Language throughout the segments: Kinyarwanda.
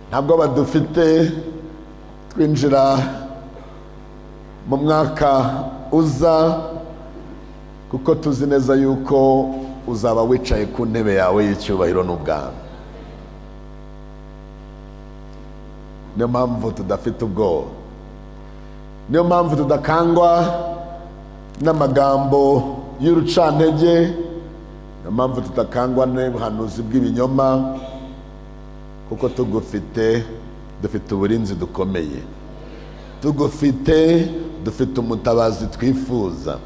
ntabwo badufite twinjira mu mwaka uza, kuko tuzi neza yuko uzaba wicaye ku ntebe yawe y'icyubahiro n'ubwami. Niyo mpamvu tudafite ubwoba, niyo mpamvu tudakangwa n'amagambo y'urucantege, niyo mpamvu tudakangwa n'ubuhanuzi bw'ibinyoma, kuko dufite uburinzi dukomeye, dufite umutabazi twifuza,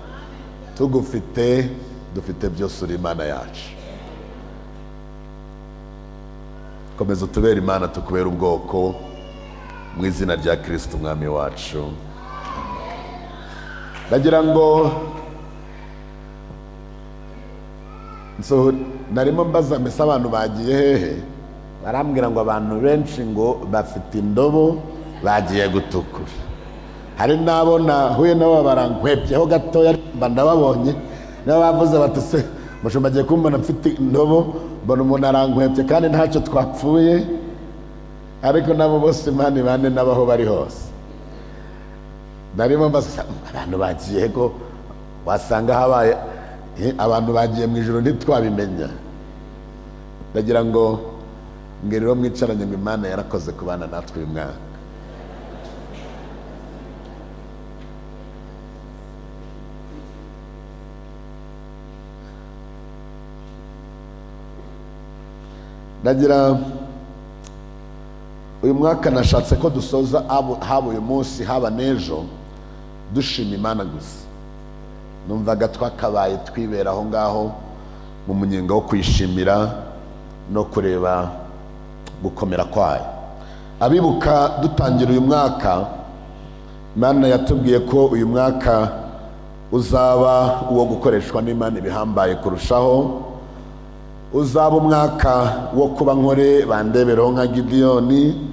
dufite byose uri Imana yacu. Komeza utubere Imana, tukubere ubwoko, mu izina rya Kristo umwami wacu. Ndagira ngo narimo mbaza mbese abantu bagiye hehe, barambwira ngo abantu benshi ngo bafite indobo bagiye gutukura. Hari nabo nahuye nabo barankwepyeho gatoya ndababonye, nabo bavuze bati se mushumba agiye kumbona mfite indobo, mbona umuntu arankwepye kandi ntacyo twapfuye. Ariko nabo bose Imana ibane n'abaho bari hose. Narimo mbaza abantu bagiye ko wasanga habaye abantu bagiye mu ijuru ntitwabimenya. Ndagira ngo ngiriro mwicaranye ngo Imana yarakoze kubana natwe uyu mwaka. Ndagira uyu mwaka nashatse ko dusoza haba uyu munsi haba n'ejo dushima Imana gusa. Numvaga twakabaye twibera aho ngaho mu munyenga wo kwishimira no kureba gukomera kwayo. Abibuka dutangira uyu mwaka, Imana yatubwiye ko uyu mwaka uzaba uwo gukoreshwa n'Imana ibihambaye kurushaho, uzaba umwaka wo kuba nkore bandebereho nka Gideyoni,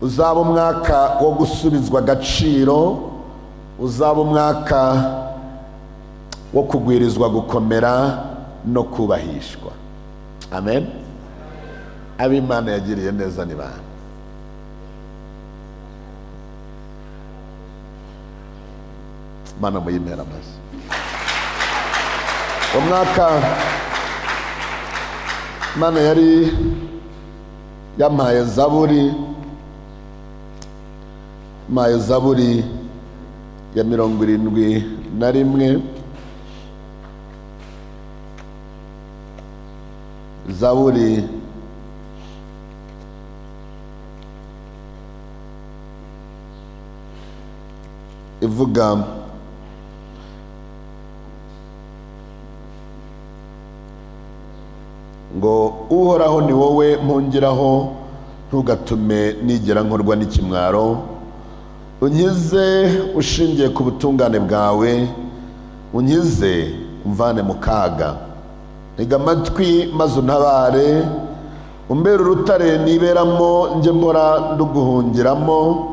uzaba umwaka wo gusubizwa agaciro, uzaba umwaka wo kugwirizwa gukomera no kubahishwa. Amen. Ab'Imana yagiriye neza ni bande? Mana muyimera amashyi. Umwaka Mana yari yampaye zaburi ya 71, zaburi ivuga ngo Uhoraho ni wowe mpungiraho, ntugatume nigera nkorwa n'ikimwaro. Unkize ushingiye ku butungane bwawe, unkize umvane mu kaga. Ntega amatwi maze untabare, umbere urutare niberamo njye mpora nduguhungiramo.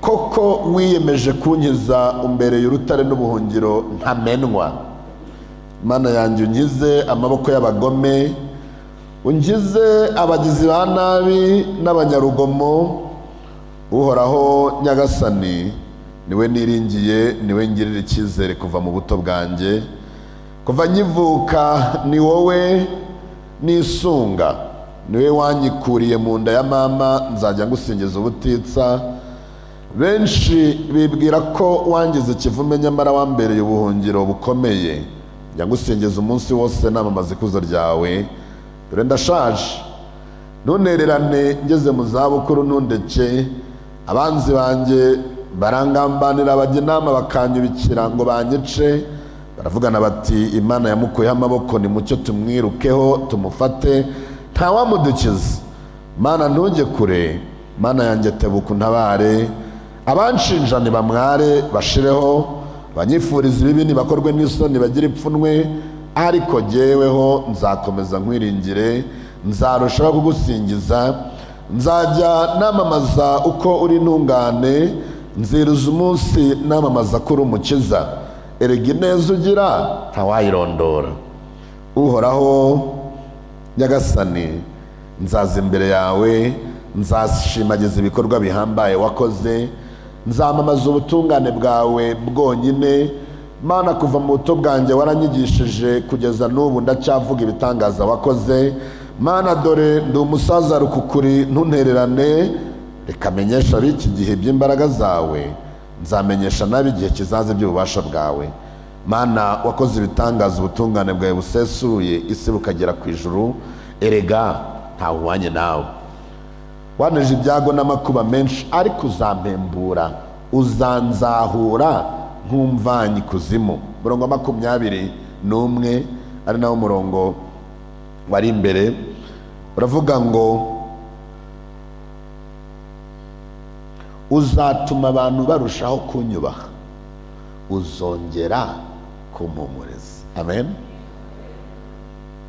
Koko wiyemeje kunkiza, umbereye urutare n'ubuhungiro ntamenwa. Mana yanjye unkize amaboko y'abagome, unkize abagizi ba nabi n'abanyarugomo. Uhoraho Nyagasani niwe niringiye, niwe ngirira icyizere kuva mu buto bwanjye. Kuva nkivuka ni wowe nisunga, niwe wanyikuriye mu nda ya mama, nzajya ngusingiza ubutitsa. Benshi bibwira ko wangize ikivume, nyamara wambereye ubuhungiro bukomeye. Njya ngusingiza umunsi wose namamaza ikuzo ryawe. Dore ndashaje, ntuntererane ngeze mu zabukuru, ntundeke. Abanzi banjye barangambanira, bajya inama bakanyubikira ngo banyice. Baravugana bati Imana yamukuyeho amaboko, nimucyo tumwirukeho tumufate, ntawamudukiza. Mana ntujye kure, Mana yanjye tebuka untabare. Abanshinja nibamware bashireho, abanyifuriza ibibi nibakorwe n'isoni bagire ipfunwe. Ariko jyeweho nzakomeza nkwiringire, nzarushaho kugusingiza. Nzajya namamaza uko uri intungane, nziruza umunsi namamaza ko uri umukiza. Erega ineza ugira ntawayirondora. Uhoraho Nyagasani, nzaza imbere yawe nzashimagiza ibikorwa bihambaye wakoze, nzamamaza ubutungane bwawe bwonyine. Mana, kuva mu buto bwanjye waranyigishije, kugeza n'ubu ndacyavuga ibitangaza wakoze. Mana, dore ndi umusaza rukukuri, ntuntererane. Reka menyesha ab'iki gihe by'imbaraga zawe, nzamenyesha nabi igihe kizaza by'ububasha bwawe. Mana, wakoze ibitangaza, ubutungane bwawe busesuye, isi bukagera ku ijuru. Erega ntawe uhwanye nawe. Waneje ibyago n'amakuba menshi, ariko uzampembura, uzanzahura nk'umvanyi kuzimu. Murongo wa 21 ari nawo murongo wari imbere, uravuga ngo uzatuma abantu barushaho kunyubaha, uzongera kumpumuriza. Amen.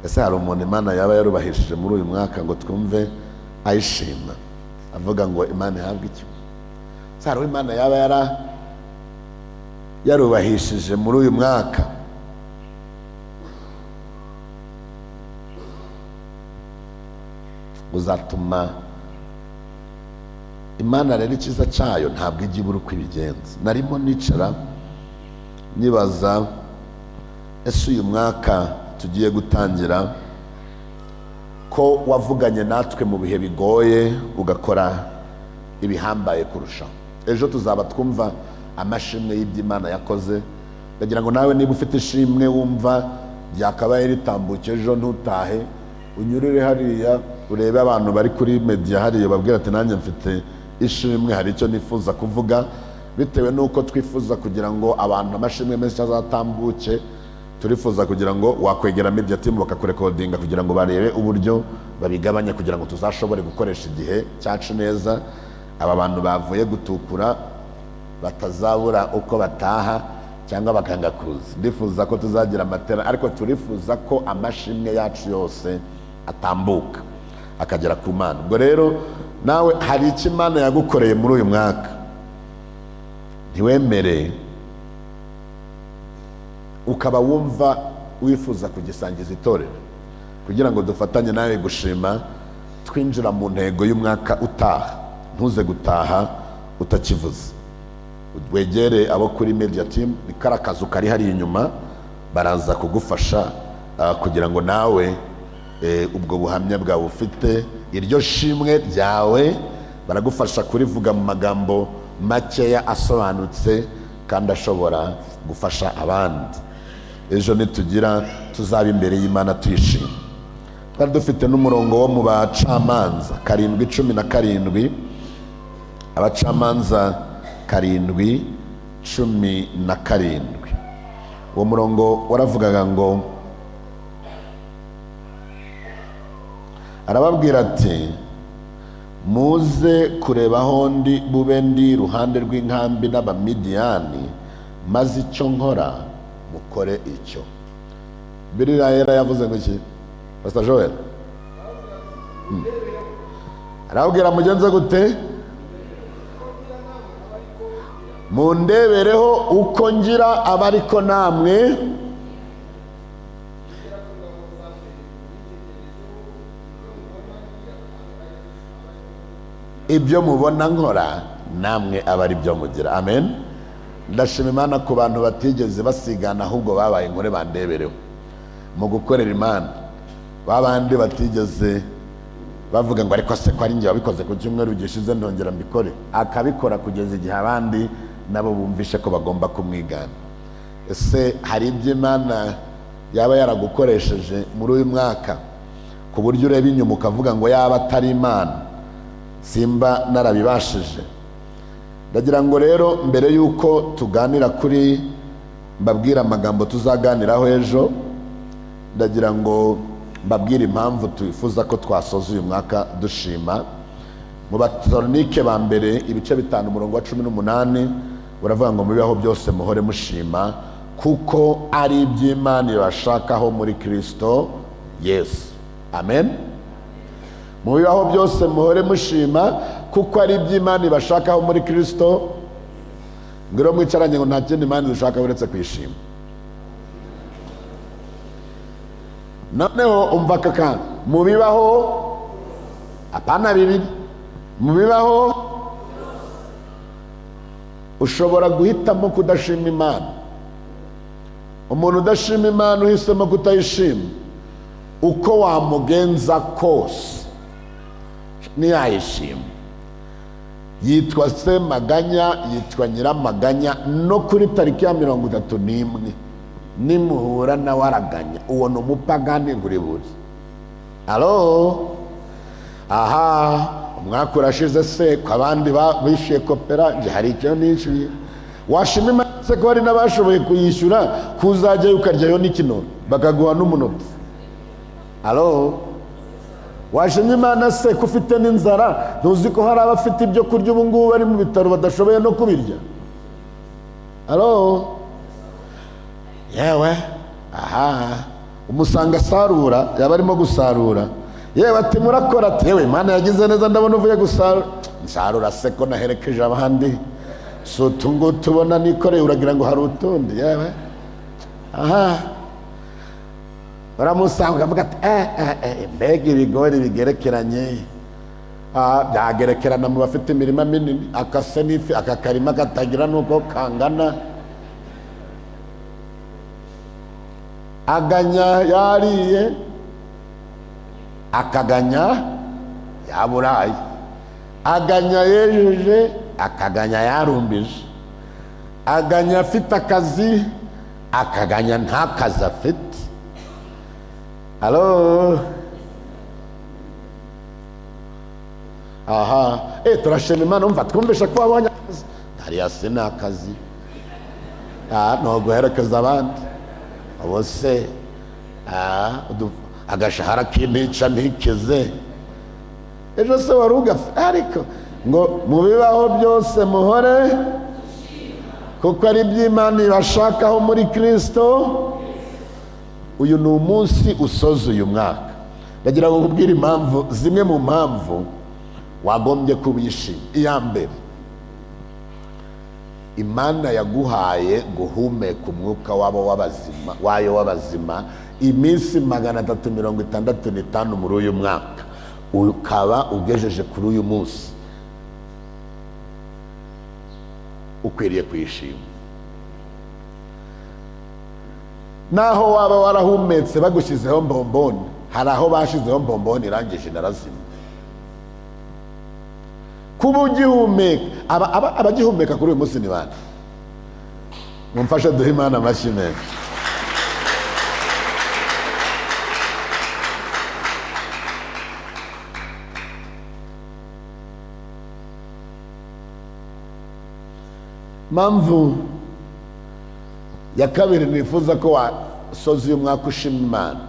Ese hari umuntu Imana yaba yarubahishije muri uyu mwaka ngo twumve ayishima, avuga ngo Imana ihabwe icyo? Ese hari Imana yaba yarubahishije muri uyu mwaka uzatuma Imana rero icyiza cyayo ntabwo ijya ibura uko ibigenza. Narimo nicara nibaza, ese uyu mwaka tugiye gutangira ko wavuganye natwe mu bihe bigoye ugakora ibihambaye kurushaho. Ejo tuzaba twumva amashimwe y'iby'Imana yakoze. Ndagira ngo nawe niba ufite ishimwe wumva ryakabaye ritambuke ejo, ntutahe, unyurire hariya urebe abantu bari kuri media hariya, babwira ati nanjye mfite ishimwe, hari icyo nifuza kuvuga. Bitewe n'uko twifuza kugira ngo abantu amashimwe menshi azatambuke, turifuza kugira ngo wakwegera media team bakakurekodinga kugira ngo barebe uburyo babigabanya, kugira ngo tuzashobore gukoresha igihe cyacu neza. Aba bantu bavuye gutukura batazabura uko bataha cyangwa bakanga kuza. Ndifuza ko tuzagira amatera, ariko turifuza ko amashimwe yacu yose atambuka akagera ku Mana. Ubwo rero nawe hari icyo Imana yagukoreye muri uyu mwaka, ntiwemere ukaba wumva wifuza kugisangiza itorero, kugira ngo dufatanye nawe gushima, twinjira mu ntego y'umwaka utaha. Ntuze gutaha utakivuze. Wegere abo kuri media team, ni kara kazu kari hari inyuma, baraza kugufasha kugira ngo nawe ubwo buhamya bwawe ufite, iryo shimwe ryawe, baragufasha kurivuga mu magambo makeya asobanutse kandi ashobora gufasha abandi. Ejo nitugira tuzaba imbere y'Imana tuyishima. Twari dufite n'umurongo wo mu Bacamanza 7:17, Abacamanza 7:17. Uwo murongo waravugaga ngo, arababwira ati, muze kureba aho ndi bube ndi iruhande rw'inkambi n'Abamidiyani, maze icyo nkora mukore icyo. Bibiliya yera yavuze ngo iki, Pastor Joel? Arababwira mugenze gute? Mundebereho uko ngira abariko namwe ibyo mubona nkora namwe abari byo mugira. Amen. Ndashima Imana ku bantu batigeze basigana, ahubwo babaye inkore bandebereho mu gukorera Imana. Babandi batigeze bavuga ngo ariko se ko ari njye wabikoze ku cyumweru gishize ndongera mbikore, akabikora kugeza igihe abandi nabo bumvishe ko bagomba kumwigana. Ese hari ibyo Imana yaba yaragukoresheje muri uyu mwaka ku buryo ureba inyuma ukavuga ngo yaba atari Imana simba narabibashije? Ndagira ngo rero mbere y'uko tuganira kuri mbabwira amagambo tuzaganiraho ejo, ndagira ngo mbabwire impamvu twifuza ko twasoza uyu mwaka dushima. Mu Batesalonike ba mbere 5:18 uravuga ngo mubibaho byose muhore mushima, kuko ari iby'Imana ibashakaho muri Kristo Yesu. Amen. Mubibaho byose muhore mushima, kuko ari iby'Imana ibashakaho muri Kristo. Ngiro mwicaranye ngo nta kindi Imana ishaka uretse kwishima. Noneho umva kaka, mubibaho apana bibiri, mu bibaho ushobora guhitamo kudashima Imana. Umuntu udashima Imana uhisemo kutayishima, uko wamugenza kose ntiyayishima. Yitwa se maganya, yitwa nyiramaganya. No kuri tariki ya 31 nimuhura nawe araganya, uwo ni umupagani buri buri. Alo, aha, umwaka urashize se ko abandi bishyuye kopera, nje hari icyo nishyuye. Washima Imana se ko hari n'abashoboye kuyishyura, kuzajyayo ukaryayo n'ikinono bakaguha n'umunota. Alo, washima Imana se ko ufite n'inzara, ntuzi ko hari abafite ibyo kurya ubu ngubu bari mu bitaro badashoboye no kubirya? Alo, yewe, aha, umusanga asarura, yaba arimo gusarura, yewe ati murakora, ati yewe Imana yagize neza ndabona uvuye gusarura. Nsarura se ko naherekeje abandi, si utungu tubona nikoreye uragira ngo hari utundi? Yewe, aha, baramusanga ukavuga ati mbega ibigori bigerekeranye, byagerekerana mu bafite imirima minini, akase n'ifi, aka karima katagira nuko kangana. Aganya yariye, akaganya yaburaye. Aganya yejeje, akaganya yarumbije. Aganya afite akazi, akaganya nta kazi afite. Alo, aha, turashima Imana, umva twumvisha ko wabonye akazi. Hariya se ni akazi, no guherekeza abandi. Abo se agashahara k'intica ntikize. Ejo se wari ugafite, ariko ngo mu bibaho byose muhore kuko ari iby'Imana ibashakaho muri Kristo. Uyu ni umunsi usoza uyu mwaka. Ndagira ngo nkubwire impamvu, zimwe mu mpamvu wagombye kubishima. Iya mbere, Imana yaguhaye guhumeka umwuka wayo w'abazima iminsi 365 muri uyu mwaka, ukaba ugejeje kuri uyu munsi. Ukwiriye kwishima. Naho waba warahumetse bagushyizeho mbomboni, hari aho bashizeho mbomboni irangije narazima. Kuba ugihumeka, abagihumeka kuri uyu munsi ni bande? Mumfashe duhe Imana amashyi menshi. Mpamvu ya kabiri nifuza ko wasoza uyu mwaka ushima Imana,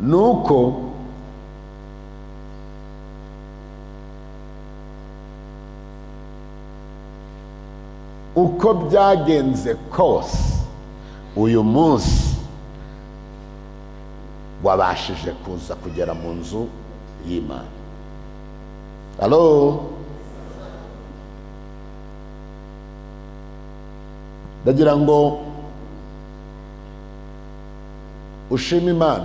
nuko uko byagenze kose uyu munsi wabashije kuza kugera mu nzu y'Imana. Alo, ndagira ngo ushime Imana.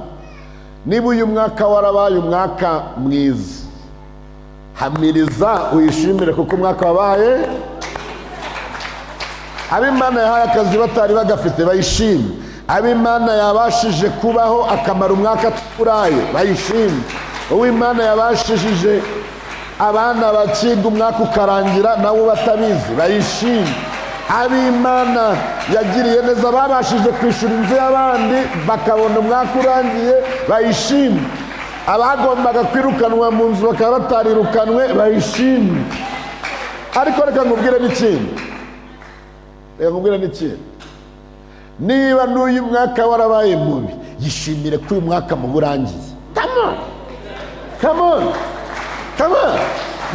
Niba uyu mwaka warabaye umwaka mwiza, hamiriza uyishimire kuko umwaka wabaye. Ab'Imana yahaye akazi batari bagafite bayishime. Ab'Imana yabashije kubaho akamara umwaka aturaye bayishime. Uw'Imana yabashije abana bakiga umwaka ukarangira nawe batabizi bayishime. Ab'Imana yagiriye neza babashije kwishura inzu y'abandi bakabona umwaka urangiye bayishime. Abagombaga kwirukanwa mu nzu bakaba batarirukanwe bayishime. Ariko reka nkubwire n'ikindi, niba n'uyu mwaka warabaye mubi, yishimire ko uyu mwaka mubi urangiye. Come on.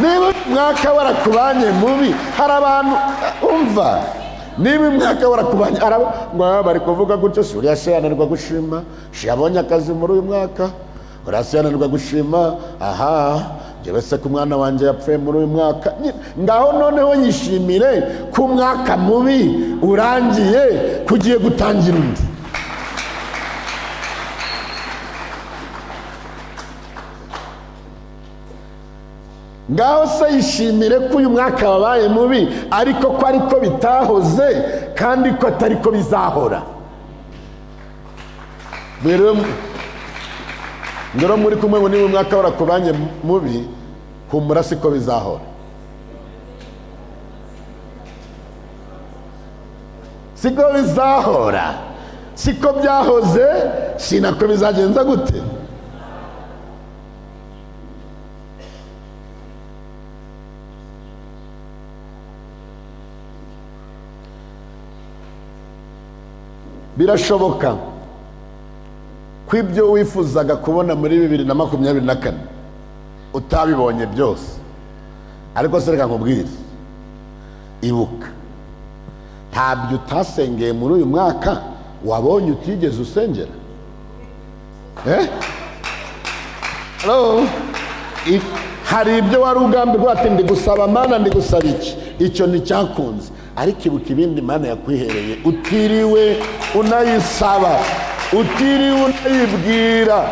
Niba umwaka warakubanye mubi, hari abantu umva, niba umwaka warakubanye ngo bari kuvuga gutyo, si uriya se yananirwa gushima, si yabonye akazi muri uyu mwaka, uriya se yananirwa gushima, aha, njyewe se ko umwana wanjye yapfuye muri uyu mwaka. Ngaho noneho yishimire ko umwaka mubi urangiye, kugiye gutangira undi. ngaho se yishimire ko uyu mwaka wabaye mubi, ariko ko ariko bitahoze kandi ko atari ko bizahora. Ngero muri kumwe ngo niba umwaka warakubanye mubi, humura siko bizahora. Siko bizahora, siko byahoze, sinako bizagenza gute. Birashoboka ko ibyo wifuzaga kubona muri 2024 utabibonye byose, ariko se reka nkubwire, ibuka ntabyo utasengeye muri uyu mwaka wabonye utigeze usengera. Hello? Hari ibyo wari ugambirwa ati ndi gusaba Mana, ndi gusaba iki, icyo nticyakunze, ariko ibuka ibindi Mana yakwihereye utiriwe unayisaba, utiriwe unayibwira.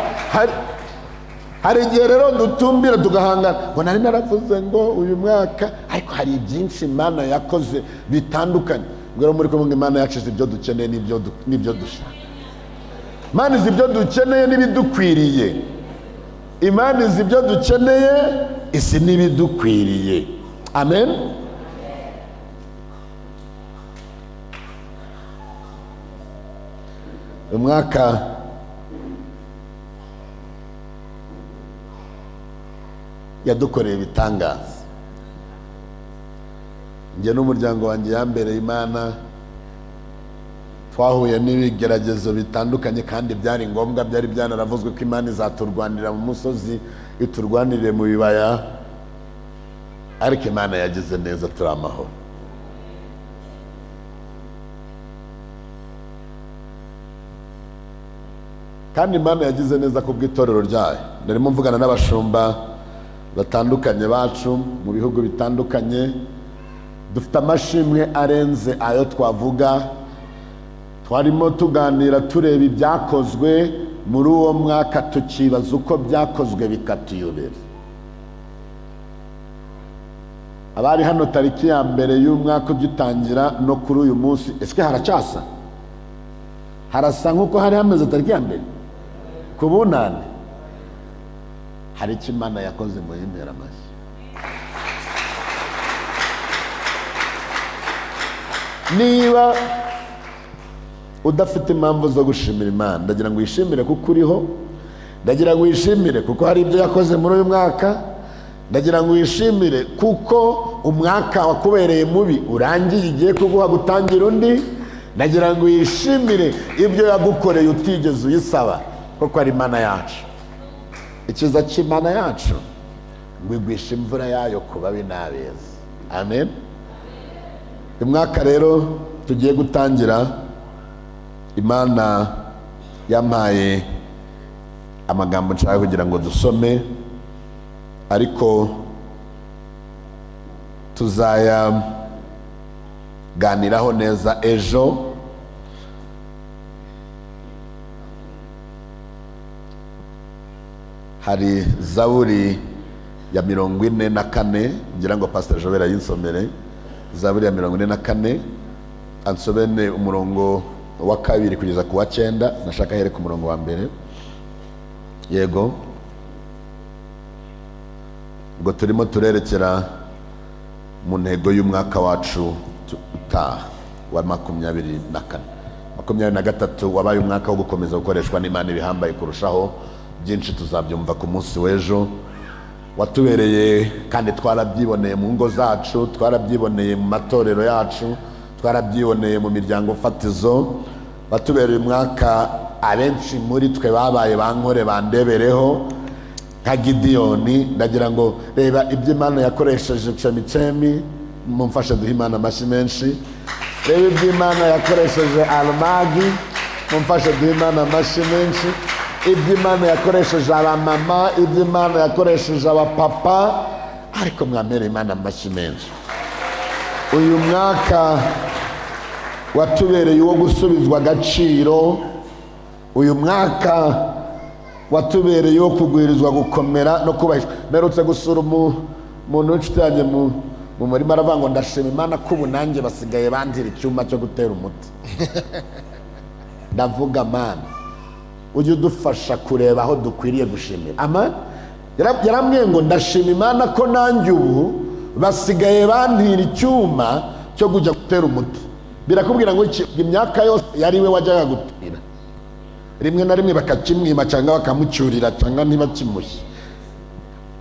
Hari igihe rero dutumbira tugahangana ngo nari naravuze ngo uyu mwaka, ariko hari byinshi Imana yakoze bitandukanye. Ngero muri kumwe Imana yacize ibyo dukeneye n'ibyo dushaka. Imana izi ibyo dukeneye n'ibidukwiriye. Imana izi ibyo dukeneye, isi n'ibidukwiriye. Amen. Umwaka yadukoreye ibitangaza. Njye n'umuryango wanjye yambereye Imana, twahuye n'ibigeragezo bitandukanye kandi byari ngombwa, byari byanaravuzwe ko Imana izaturwanira mu musozi, iturwanirire mu bibaya, ariko Imana yagize neza, turi amahoro. Kandi Imana yagize neza ku bw'itorero ryayo. Ndarimo mvugana n'abashumba batandukanye bacu mu bihugu bitandukanye, dufite amashimwe arenze ayo twavuga. Twarimo tuganira tureba ibyakozwe muri uwo mwaka, tukibaza uko byakozwe bikatuyobera. Abari hano tariki ya mbere y'umwaka ugitangira no kuri uyu munsi, ese haracasa? Harasa nk'uko hari hameze tariki ya mbere? Ku bunane hari icyo Imana yakoze mu y'impera amashyi. Niba udafite impamvu zo gushimira Imana, ndagira ngo wishimire kuko uriho, ndagira ngo wishimire kuko hari ibyo yakoze muri uyu mwaka, ndagira ngo wishimire kuko umwaka wakubereye mubi urangiye, igiye kuguha gutangira undi. Ndagira ngo wishimire ibyo yagukoreye utigeze uyisaba, kuko ari Imana yacu. Ikiza cy'Imana yacu ngo igwishe imvura yayo ku babi n'abeza. Amen. Umwaka rero tugiye gutangira, Imana yampaye amagambo nshaka kugira ngo dusome, ariko tuzayaganiraho neza ejo. Hari Zaburi ya 44, ngira ngo Pastor Jobera yinsomere Zaburi ya 44, ansobene umurongo wa 2 kugeza ku wa 9. Nashaka here ku murongo wa 1. Yego, ngo turimo turerekera mu ntego y'umwaka wacu utaha wa 2023 wabaye umwaka wo gukomeza gukoreshwa n'Imana ibihambaye kurushaho. Byinshi tuzabyumva ku munsi w'ejo. Watubereye kandi twarabyiboneye mu ngo zacu, twarabyiboneye mu matorero yacu, twarabyiboneye mu miryango fatizo. Watubereye umwaka abenshi muri twe babaye bankore bandebereho nka Gidiyoni. Ndagira ngo reba ibyo Imana yakoresheje Cemicemi, mumfashe duhe Imana amashyi menshi. Reba ibyo Imana yakoresheje Almagi, mumfashe duhe Imana amashyi menshi. Ibyo Imana yakoresheje abamama, ibyo Imana yakoresheje abapapa, ariko mwamere Imana amashyi menshi. Uyu mwaka watubereye uwo gusubizwa agaciro. Uyu mwaka watubereye uwo kugwirizwa gukomera no kubahishwa. Mperutse gusura umuntu w'inshuti yanjye mu murima aravuga ngo ndashima Imana ko ubu nanjye basigaye bandira icyuma cyo gutera umuti. Ndavuga Mana ujye udufasha kureba aho dukwiriye gushimira. Yarambwiye ngo ndashima Imana ko nanjye ubu basigaye bandira icyuma cyo kujya gutera umuti. Birakubwira ngo imyaka yose yari we wajyaga gutera, rimwe na rimwe bakakimwima cyangwa bakamucyurira cyangwa ntibakimushye.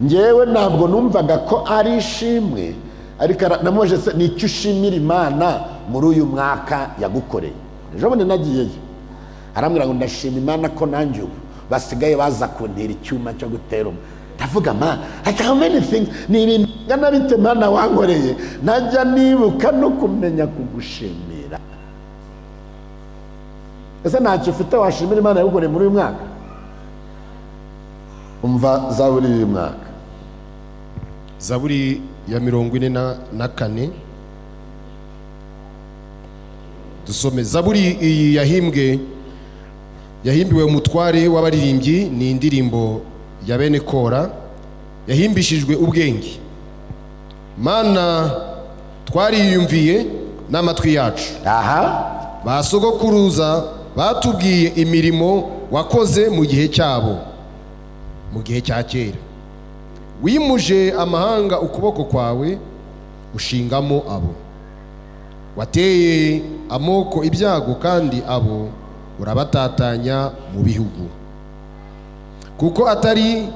Njyewe ntabwo numvaga ko ari ishimwe, ariko namuje se nicyo ushimira Imana muri uyu mwaka yagukoreye. Ejo bundi nagiyeyo arambwira ngo ndashima Imana ko nanjye ubu basigaye baza kuntera icyuma cyo gutera umuti. Ndavuga Mana, how many things ni ibintu ngana bite Mana wankoreye najya nibuka no kumenya kugushimira. Ese ntacyo ufite washimira Imana yagukoreye muri uyu mwaka? Umva Zaburi y'uyu mwaka, Zaburi ya 44. Dusome Zaburi iyi yahimbiwe umutware w'abaririmbyi, ni indirimbo ya bene Kora yahimbishijwe ubwenge. Mana twariyumviye n'amatwi yacu, basogokuruza batubwiye imirimo wakoze mu gihe cyabo, mu gihe cya kera. Wimuje amahanga ukuboko kwawe ushingamo abo, wateye amoko ibyago kandi abo urabatatanya mu bihugu. Kuko atari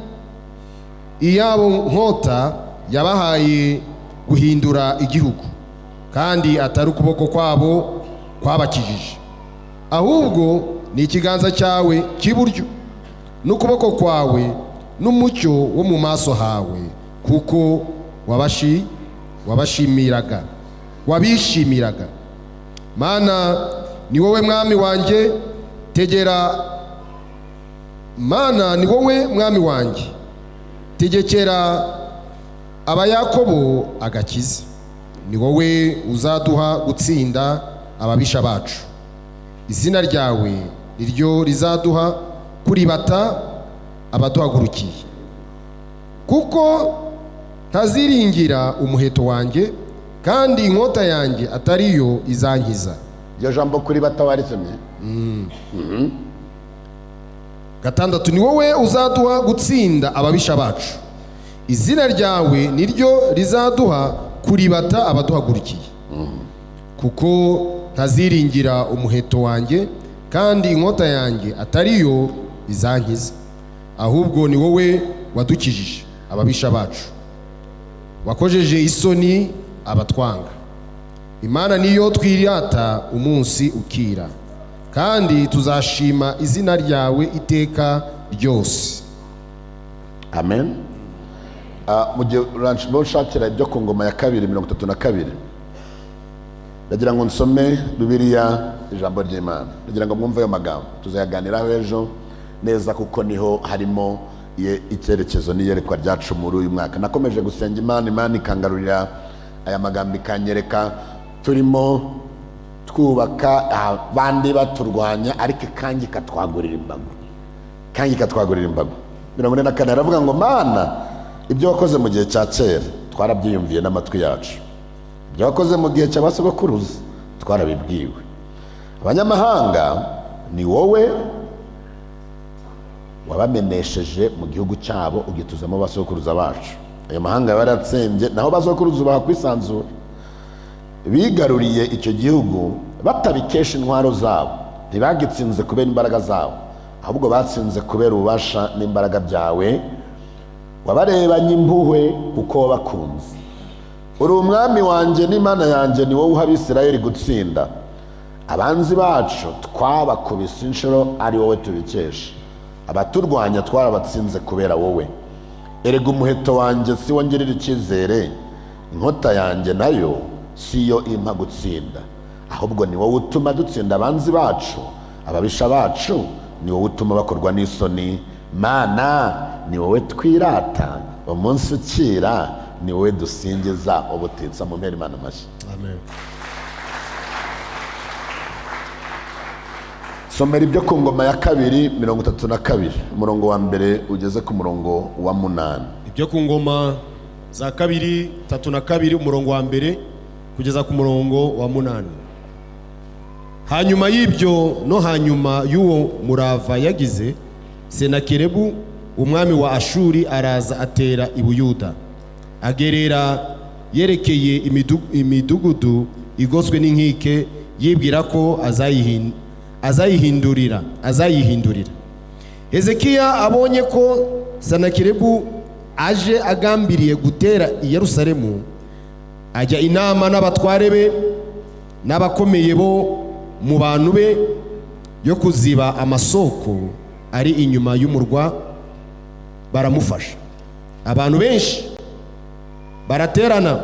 iyabo nkota yabahaye guhindura igihugu, kandi atari ukuboko kwabo kwabakijije, ahubwo ni ikiganza cyawe cy'iburyo n'ukuboko kwawe n'umucyo wo mu maso hawe, kuko wabishimiraga. Mana ni wowe mwami wanjye, Mana ni wowe mwami wanjye, tegekera abayakobo agakiza. Ni wowe uzaduha gutsinda ababisha bacu, izina ryawe niryo rizaduha kuribata abaduhagurukiye. Kuko ntaziringira umuheto wanjye, kandi inkota yanjye atariyo izankiza. Iryo jambo kuribata warisomye? 6. Ni wowe uzaduha gutsinda ababisha bacu, izina ryawe niryo rizaduha kuribata abaduhagurukiye. Kuko ntaziringira umuheto wanjye, kandi inkota yanjye atariyo izankiza, ahubwo ni wowe wadukijije ababisha bacu, wakojeje isoni abatwanga. Imana niyo twirata umunsi ukira, kandi tuzashima izina ryawe iteka ryose. Amen. Mu gihe uranshakira ibyo ku ngoma ya 2:32, ndagira ngo nsome Bibiliya, ijambo ry'Imana. Ndagira ngo mwumve ayo magambo, tuzayaganiraho ejo neza, kuko niho harimo icyerekezo n'iyerekwa ryacu muri uyu mwaka. Nakomeje gusenga Imana ikangarurira aya magambo, ikanyereka turimo twubaka abandi baturwanya, ariko kangi katwagurira imbago. 44 aravuga ngo Mana ibyo wakoze mu gihe cya kera twarabyiyumviye n'amatwi yacu, ibyo wakoze mu gihe cy'abasogokuruza twarabibwiwe. Abanyamahanga ni wowe wabamenesheje mu gihugu cyabo, ugituzamo abasogokuruza bacu. Ayo mahanga baratsembye, naho abasogokuruza bahakwisanzura. Bigaruriye icyo gihugu batabikesha intwaro zabo, ntibagitsinze kubera imbaraga zabo, ahubwo batsinze kubera ububasha n'imbaraga byawe. Wabarebanye impuhwe kuko wabakunze. Uri umwami wanjye n'Imana yanjye, ni wowe uha Abisirayeli gutsinda. Abanzi bacu twabakubise inshuro, ari wowe tubikesha. Abaturwanya twarabatsinze kubera wowe. Erega umuheto wanjye si wo ngirira icyizere, inkota yanjye nayo si yo impa gutsinda, ahubwo ni wowe utuma dutsinda abanzi bacu, ababisha bacu ni wowe utuma bakorwa n'isoni. Mana ni wowe twirata umunsi ukira, ni wowe dusingiza ubutitsa. Mu mpera Imana amashyi. Amen. Somera ibyo ku ngoma ya 2:32, umurongo wa mbere ugeze ku murongo wa 8. Ibyo ku ngoma za kabiri 32 umurongo wa mbere kugeza ku murongo wa 8. Hanyuma y'ibyo no hanyuma y'uwo murava yagize, Senakeribu umwami wa Ashuri araza atera i Buyuda, agerera yerekeye imidugudu igoswe n'inkike, yibwira ko azayihindurira. Hezekiya abonye ko Senakeribu aje agambiriye gutera i Yerusalemu, ajya inama n'abatware be n'abakomeye bo mu bantu be yo kuziba amasoko ari inyuma y'umurwa, baramufasha. Abantu benshi baraterana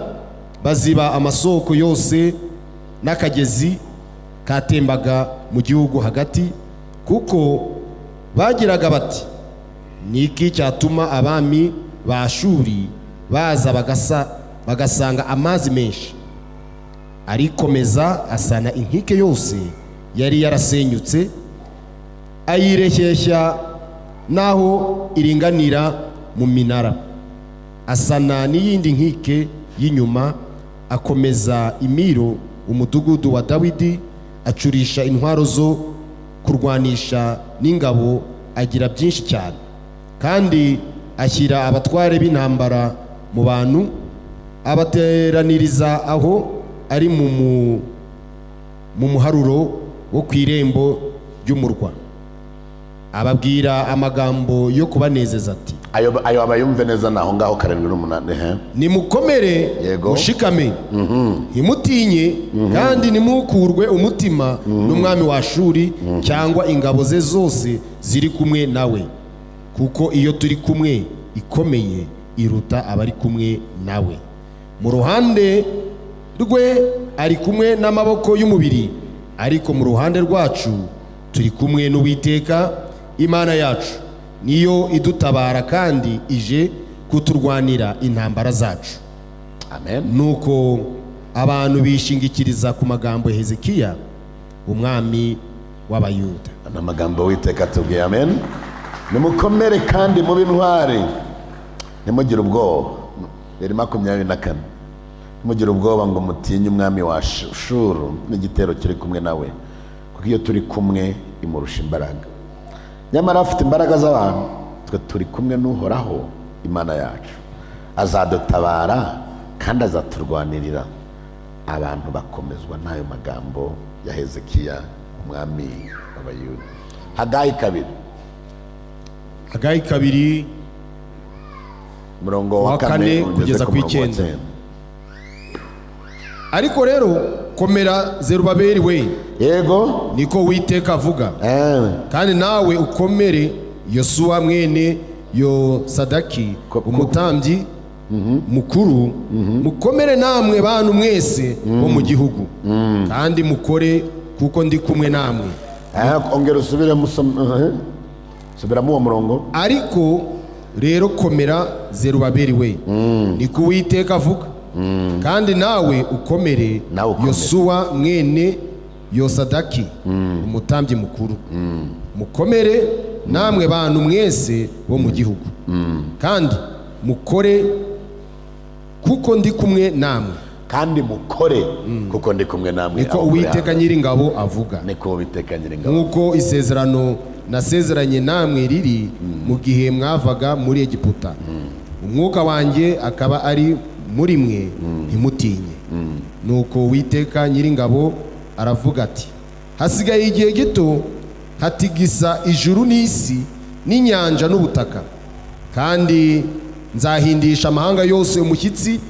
baziba amasoko yose n'akagezi katembaga mu gihugu hagati, kuko bagiraga bati, niki cyatuma abami ba Ashuri baza bagasanga amazi menshi? Arikomeza asana inkike yose yari yarasenyutse, ayireshyeshya naho iringanira mu minara, asana n'iyindi nkike y'inyuma, akomeza imiro umudugudu wa Dawidi, acurisha intwaro zo kurwanisha n'ingabo, agira byinshi cyane, kandi ashyira abatware b'intambara mu bantu, abateraniriza aho ari mu muharuro wo ku irembo ry'umurwa, ababwira amagambo yo kubanezeza ati, ayo abayumve neza naho ngaho 7:8. Nimukomere mushikame, ntimutinye, kandi nimukurwe umutima n'umwami wa Ashuri cyangwa ingabo ze zose ziri kumwe nawe, kuko iyo turi kumwe ikomeye iruta abari kumwe nawe. Mu ruhande rwe ari kumwe n'amaboko y'umubiri, ariko mu ruhande rwacu turi kumwe n'Uwiteka Imana yacu, niyo idutabara kandi ije kuturwanira intambara zacu. Amen. Nuko abantu bishingikiriza ku magambo ya Hezekiya umwami w'Abayuda. Amagambo Uwiteka atubwiye. Amen. Nimukomere kandi mube intwari, ntimugire ubwoba. 24. Mugire ubwoba ngo mutinye umwami wa Ashuru n'igitero kiri kumwe nawe, kuko iyo turi kumwe imurusha imbaraga. Nyamara afite imbaraga z'abantu, twe turi kumwe n'Uhoraho Imana yacu, azadutabara kandi azaturwanirira. Abantu bakomezwa n'ayo magambo ya Hezekiya umwami w'Abayuda. Hagayi 2 umurongo wa 4 kugeza ku 9. Ariko rero komera Zerubabeli we, yego niko Uwiteka avuga, kandi nawe ukomere Yosuwa mwene Yosadaki umutambyi mukuru, mukomere namwe bantu mwese bo mu gihugu, kandi mukore kuko ndi kumwe namwe. Ongera usubire subiramo uwo murongo. Ariko rero komera Zerubabeli we, niko Uwiteka avuga, kandi nawe ukomere Yosuwa mwene Yosadaki umutambyi mukuru, mukomere namwe bantu mwese bo mu gihugu, kandi mukore kuko ndi kumwe namwe. Kandi mukore kuko ndi kumwe namwe. Niko Uwiteka Nyiringabo avuga. Nkuko isezerano nasezeranye namwe riri mu gihe mwavaga muri Egiputa, umwuka wanjye akaba ari muri mwe, ntimutinye. Nuko Uwiteka Nyiringabo aravuga ati, hasigaye igihe gito hatigisa ijuru n'isi n'inyanja n'ubutaka, kandi nzahindisha amahanga yose umushyitsi,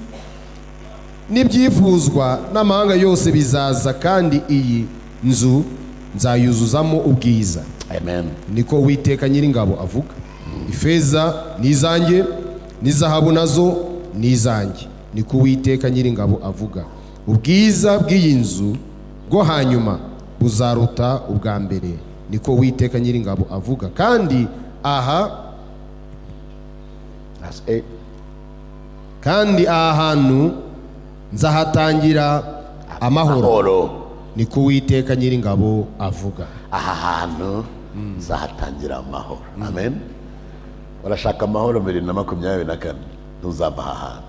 n'ibyifuzwa n'amahanga yose bizaza, kandi iyi nzu nzayuzuzamo ubwiza. Amen. Niko Uwiteka Nyiringabo avuga. Ifeza ni izanjye, n'izahabu nazo ni izanjye, niko Uwiteka Nyiringabo avuga. Ubwiza bw'iyi nzu bwo hanyuma buzaruta ubwa mbere, niko Uwiteka Nyiringabo avuga. Kandi aha hantu nzahatangira amahoro, niko Uwiteka Nyiringabo avuga. Aha hantu nzahatangira amahoro. Amen. Urashaka amahoro 2024, ntuzava aha hantu.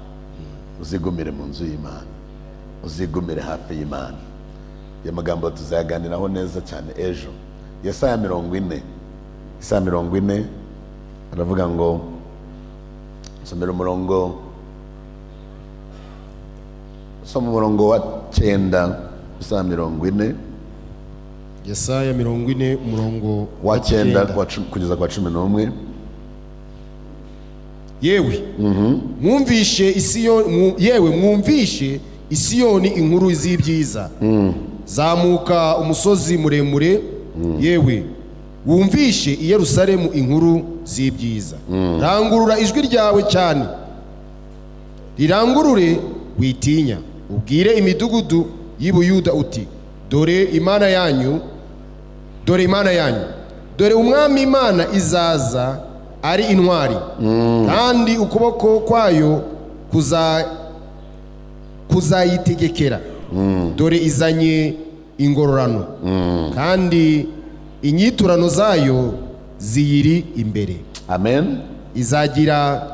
uzigumire mu nzu y'Imana, uzigumire hafi y'Imana. Ayo magambo tuzayaganiraho neza cyane ejo. Yesaya 40, Yesaya 40 aravuga ngo, somera umurongo, soma umurongo wa 9, Yesaya 40, Yesaya 40 umurongo wa 9 kugeza kwa 11. Yewe mwumvishe Isiyoni, yewe mwumvishe Isiyoni inkuru z'ibyiza. Zamuka umusozi muremure, yewe wumvishe i Yerusalemu inkuru z'ibyiza. Rangurura ijwi ryawe cyane, rirangurure witinya, ubwire imidugudu y'i Buyuda uti, dore Imana yanyu, dore Imana yanyu, dore umwami Imana izaza ari intwari, kandi ukuboko kwayo kuzayitegekera. Dore izanye ingororano, kandi inyiturano zayo ziyiri imbere. Amen.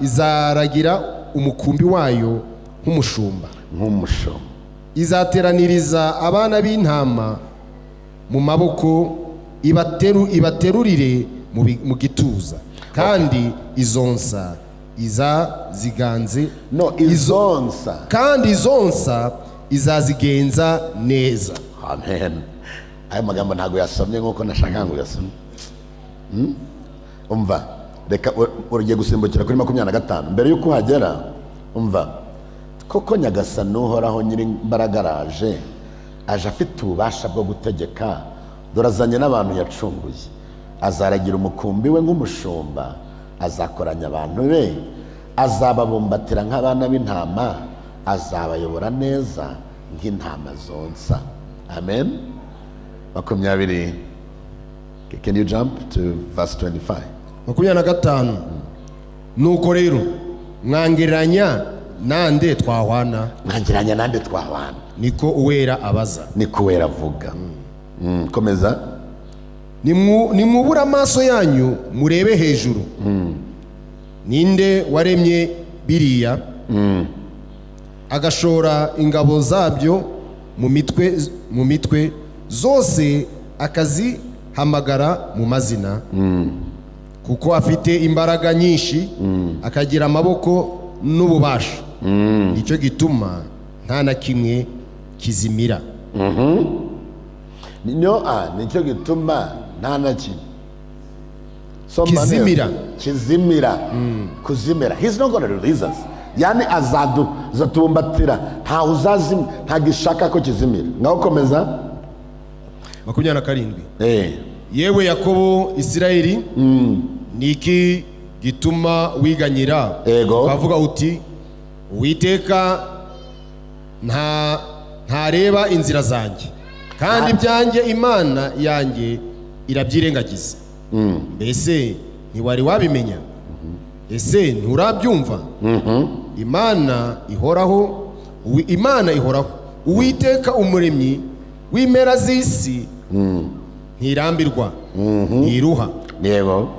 Izaragira umukumbi wayo nk'umushumba, izateraniriza abana b'intama mu maboko, ibaterurire mu gituza, kandi izonsa izaziganze, kandi izonsa izazigenza neza. Amen. Ayo magambo ntago yasomye nkuko nashaka ngo yasomye. Umva, reka urugiye gusimbukira kuri 25 mbere yuko hagera. Umva, koko Nyagasani uhoraho nyiri imbaraga araje, aje afite ububasha bwo gutegeka, dore azanye n'abantu yacunguye. Azaragira umukumbi we nk'umushumba, azakoranya abantu be, azababumbatira nk'abana b'intama, azabayobora neza nk'intama zonsa. Amen. 20. Can you jump to verse 25? 25. Nuko rero mwangereranya nande twahwana? Mwangereranya nande twahwana? Niko uwera abaza. Niko uwera avuga. Komeza. Nimwubura amaso yanyu murebe hejuru. Ninde waremye biriya? Agashora ingabo zabyo mu mitwe zose, akazihamagara mu mazina. Kuko afite imbaraga nyinshi, akagira amaboko n'ububasha. Nicyo gituma nta na kimwe kizimira. Nicyo gituma nta na kimwe kizimira. Kuzimira. He's not going to release us. Yani azatubumbatira, nta uzazimira, nta gishaka ko kizimira. Ngaho komeza. 27. Yewe Yakobo Isirayeli, niki gituma wiganyira ukavuga uti, Uwiteka ntareba inzira zanjye, kandi ibyanjye Imana yanjye irabyirengagiza. Mbese ntiwari wabimenya? Ese nturabyumva? Imana ihoraho, Uwiteka umuremyi w'impera z'isi, ntirambirwa, ntiruha. Yego.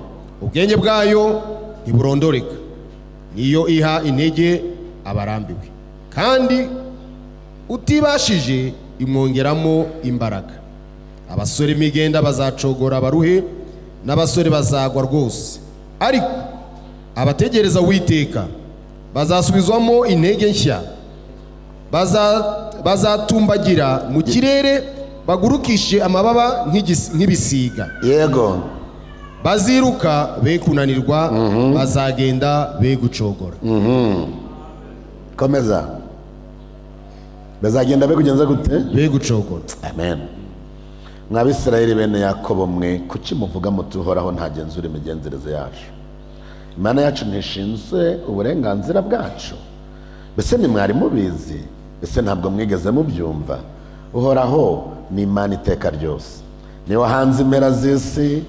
Ubwenge bwayo ntiburondoreka, niyo iha intege abarambiwe, kandi utibashije imwongeramo imbaraga. Abasore imigenda bazacogora baruhe, n'abasore bazagwa rwose. Ariko abategereza Uwiteka bazasubizwamo intege nshya, bazatumbagira mu kirere, bagurukishe amababa nk'ibisiga. Yego. Baziruka be kunanirwa, bazagenda be gucogora. Komeza. Bazagenda be kugenza gute? Be gucogora. Amen. Mwabisirayeli bene Yakobo mwe, kuki muvuga muti Uhoraho ntagenzura imigenzereze yacu? Imana yacu ntishinzwe uburenganzira bwacu? Mbese ntimwari mubizi? Mbese ntabwo mwigeze mubyumva? Uhoraho ni Imana iteka ryose, ni wahanze impera z'isi,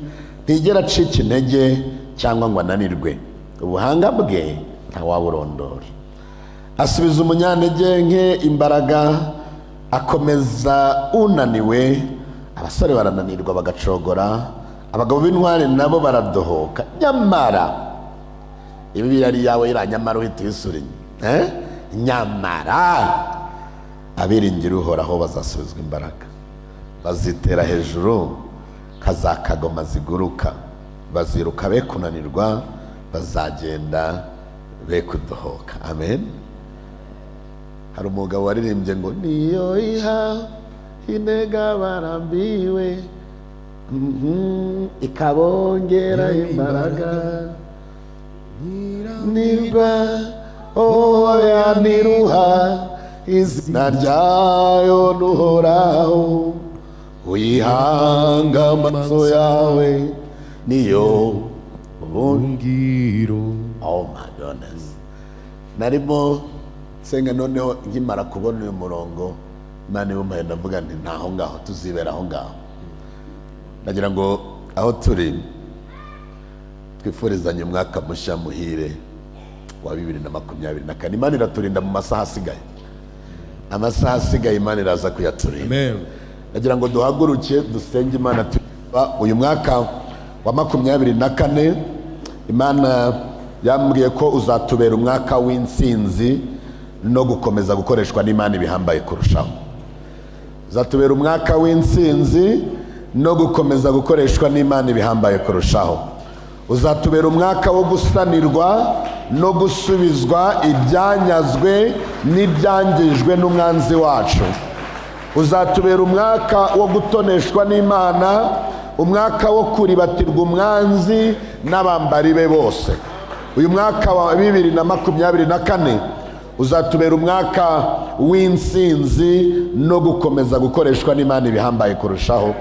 ntigera acika intege cyangwa ngo ananirwe. Ubuhanga bwe ntawaburondora. Asubiza umunyantege nke imbaraga, akomeza unaniwe. Abasore barananirwa bagacogora, abagabo b'intwari nabo baradohoka. Nyamara ibi yari yawe iranyamara uhita uyisurinye. nyamara abiringira uhoraho bazasubizwa imbaraga, bazitera hejuru kazakagoma ziguruka, baziruka be kunanirwa, bazagenda be kudohoka. Amen. Hari umugabo waririmbye ngo niyo iha intega barambiwe ikabongera imbaraga, nirwa oya niruha izina ryayo nuhoraho, uyihanga amaso yawe niyo bungiro. Oh my goodness. Narimo senga noneho nkimara kubona uyu murongo, Imana ibumpaye ndavuga nti ntaho ngaho tuzibera aho ngaho. Nagira ngo aho turi twifurizanye umwaka mushya muhire wa 2024. Imana iraturinda mu masaha asigaye, amasaha asigaye Imana iraza kuyaturinda. Amen. Nagira ngo duhaguruke dusenge Imana uyu mwaka wa 2024. Imana yambwiye ko uzatubera umwaka w'intsinzi no gukomeza gukoreshwa n'Imana ibihambaye kurushaho. Uzatubera umwaka w'intsinzi no gukomeza gukoreshwa n'Imana ibihambaye kurushaho. Uzatubera umwaka wo gusanirwa no gusubizwa ibyanyazwe n'ibyangijwe n'umwanzi wacu. Uzatubera umwaka wo gutoneshwa n'Imana, umwaka wo kuribatirwa umwanzi n'abambari be bose. Uyu mwaka wa 2024 uzatubera umwaka w'intsinzi no gukomeza gukoreshwa n'Imana ibihambaye kurushaho.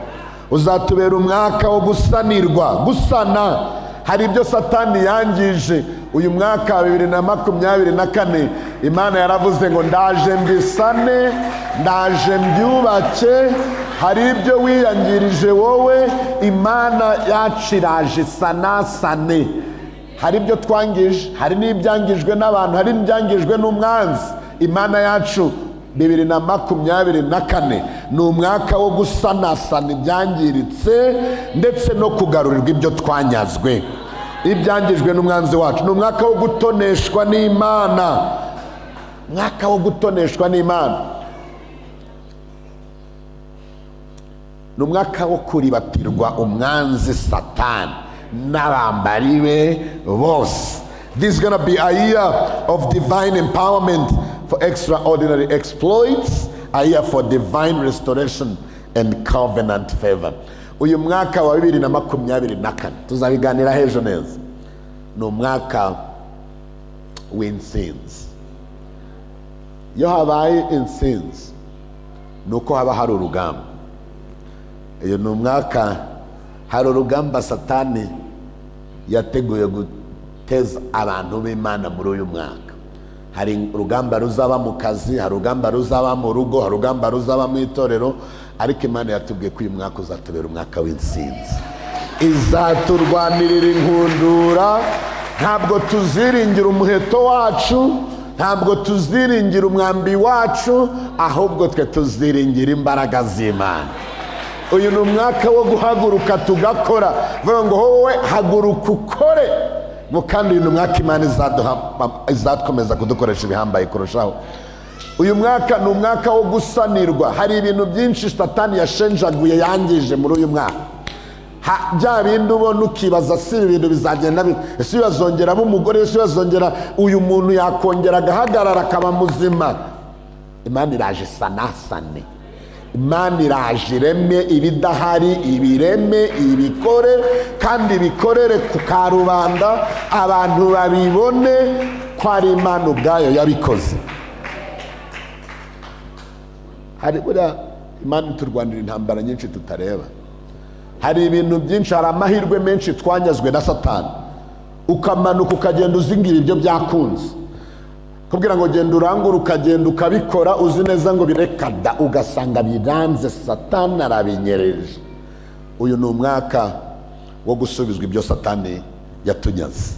Uzatubera umwaka wo gusanirwa, gusana. Hari ibyo Satani yangije uyu mwaka wa 2024, Imana yaravuze ngo ndaje mbisane, ndaje mbyubake. Hari ibyo wiyangirije wowe, Imana yaciraje sanasane. Hari ibyo twangije, hari n'ibyangijwe n'abantu, hari n'ibyangijwe n'umwanzi. Imana yacu 2024 ni umwaka wo gusanasana ibyangiritse ndetse no kugarurirwa ibyo twanyazwe, ibyangijwe n'umwanzi wacu. Ni umwaka wo gutoneshwa n'Imana, umwaka wo gutoneshwa n'Imana. Ni umwaka wo kuribatirwa umwanzi Satani n'abambari be bose. This is going to be a year of divine empowerment for extraordinary exploits, a year for divine restoration and covenant favor. Uyu mwaka wa 2024 tuzabiganira hejo neza. Ni umwaka w'intsinzi. Iyo habaye intsinzi nuko haba hari urugamba. Iyo ni umwaka hari urugamba Satani yateguye guteza abantu b'Imana muri uyu mwaka. Hari urugamba ruzaba mu kazi, hari urugamba ruzaba mu rugo, hari urugamba ruzaba mu itorero, ariko Imana yatubwiye ko uyu mwaka uzatubera umwaka w'intsinzi. Izaturwanirira inkundura. Ntabwo tuziringira umuheto wacu, ntabwo tuziringira umwambi wacu, ahubwo twe tuziringira imbaraga z'Imana. Uyu ni umwaka wo guhaguruka tugakora. Vuga ngo wowe haguruka ukore. Kandi uyu ni umwaka Imana izakomeza kudukoresha ibihambaye kurushaho. Uyu mwaka ni umwaka wo gusanirwa. Hari ibintu byinshi Satani yashenjaguye yangije muri uyu mwaka. Bya bindi ubona ukibaza si ibintu bizagenda bite, ese bazongeramo umugore, ese bazongera uyu muntu yakongera agahagarara akaba muzima. Imana iraje sanasane. Imana iraje ireme ibidahari, ibireme, ibikore, kandi ibikorere ku karubanda, abantu babibone ko ari Imana ubwayo yabikoze. Hari buriya Imana iturwanira intambara nyinshi tutareba. Hari ibintu byinshi, hari amahirwe menshi twanyazwe na Satani, ukamanuka ukagenda uzingira ibyo byakunze, kubwira ngo genda urangura, ukagenda ukabikora uzi neza ngo birekada, ugasanga biranze Satani arabinyereje. Uyu ni umwaka wo gusubizwa ibyo Satani yatunyaze,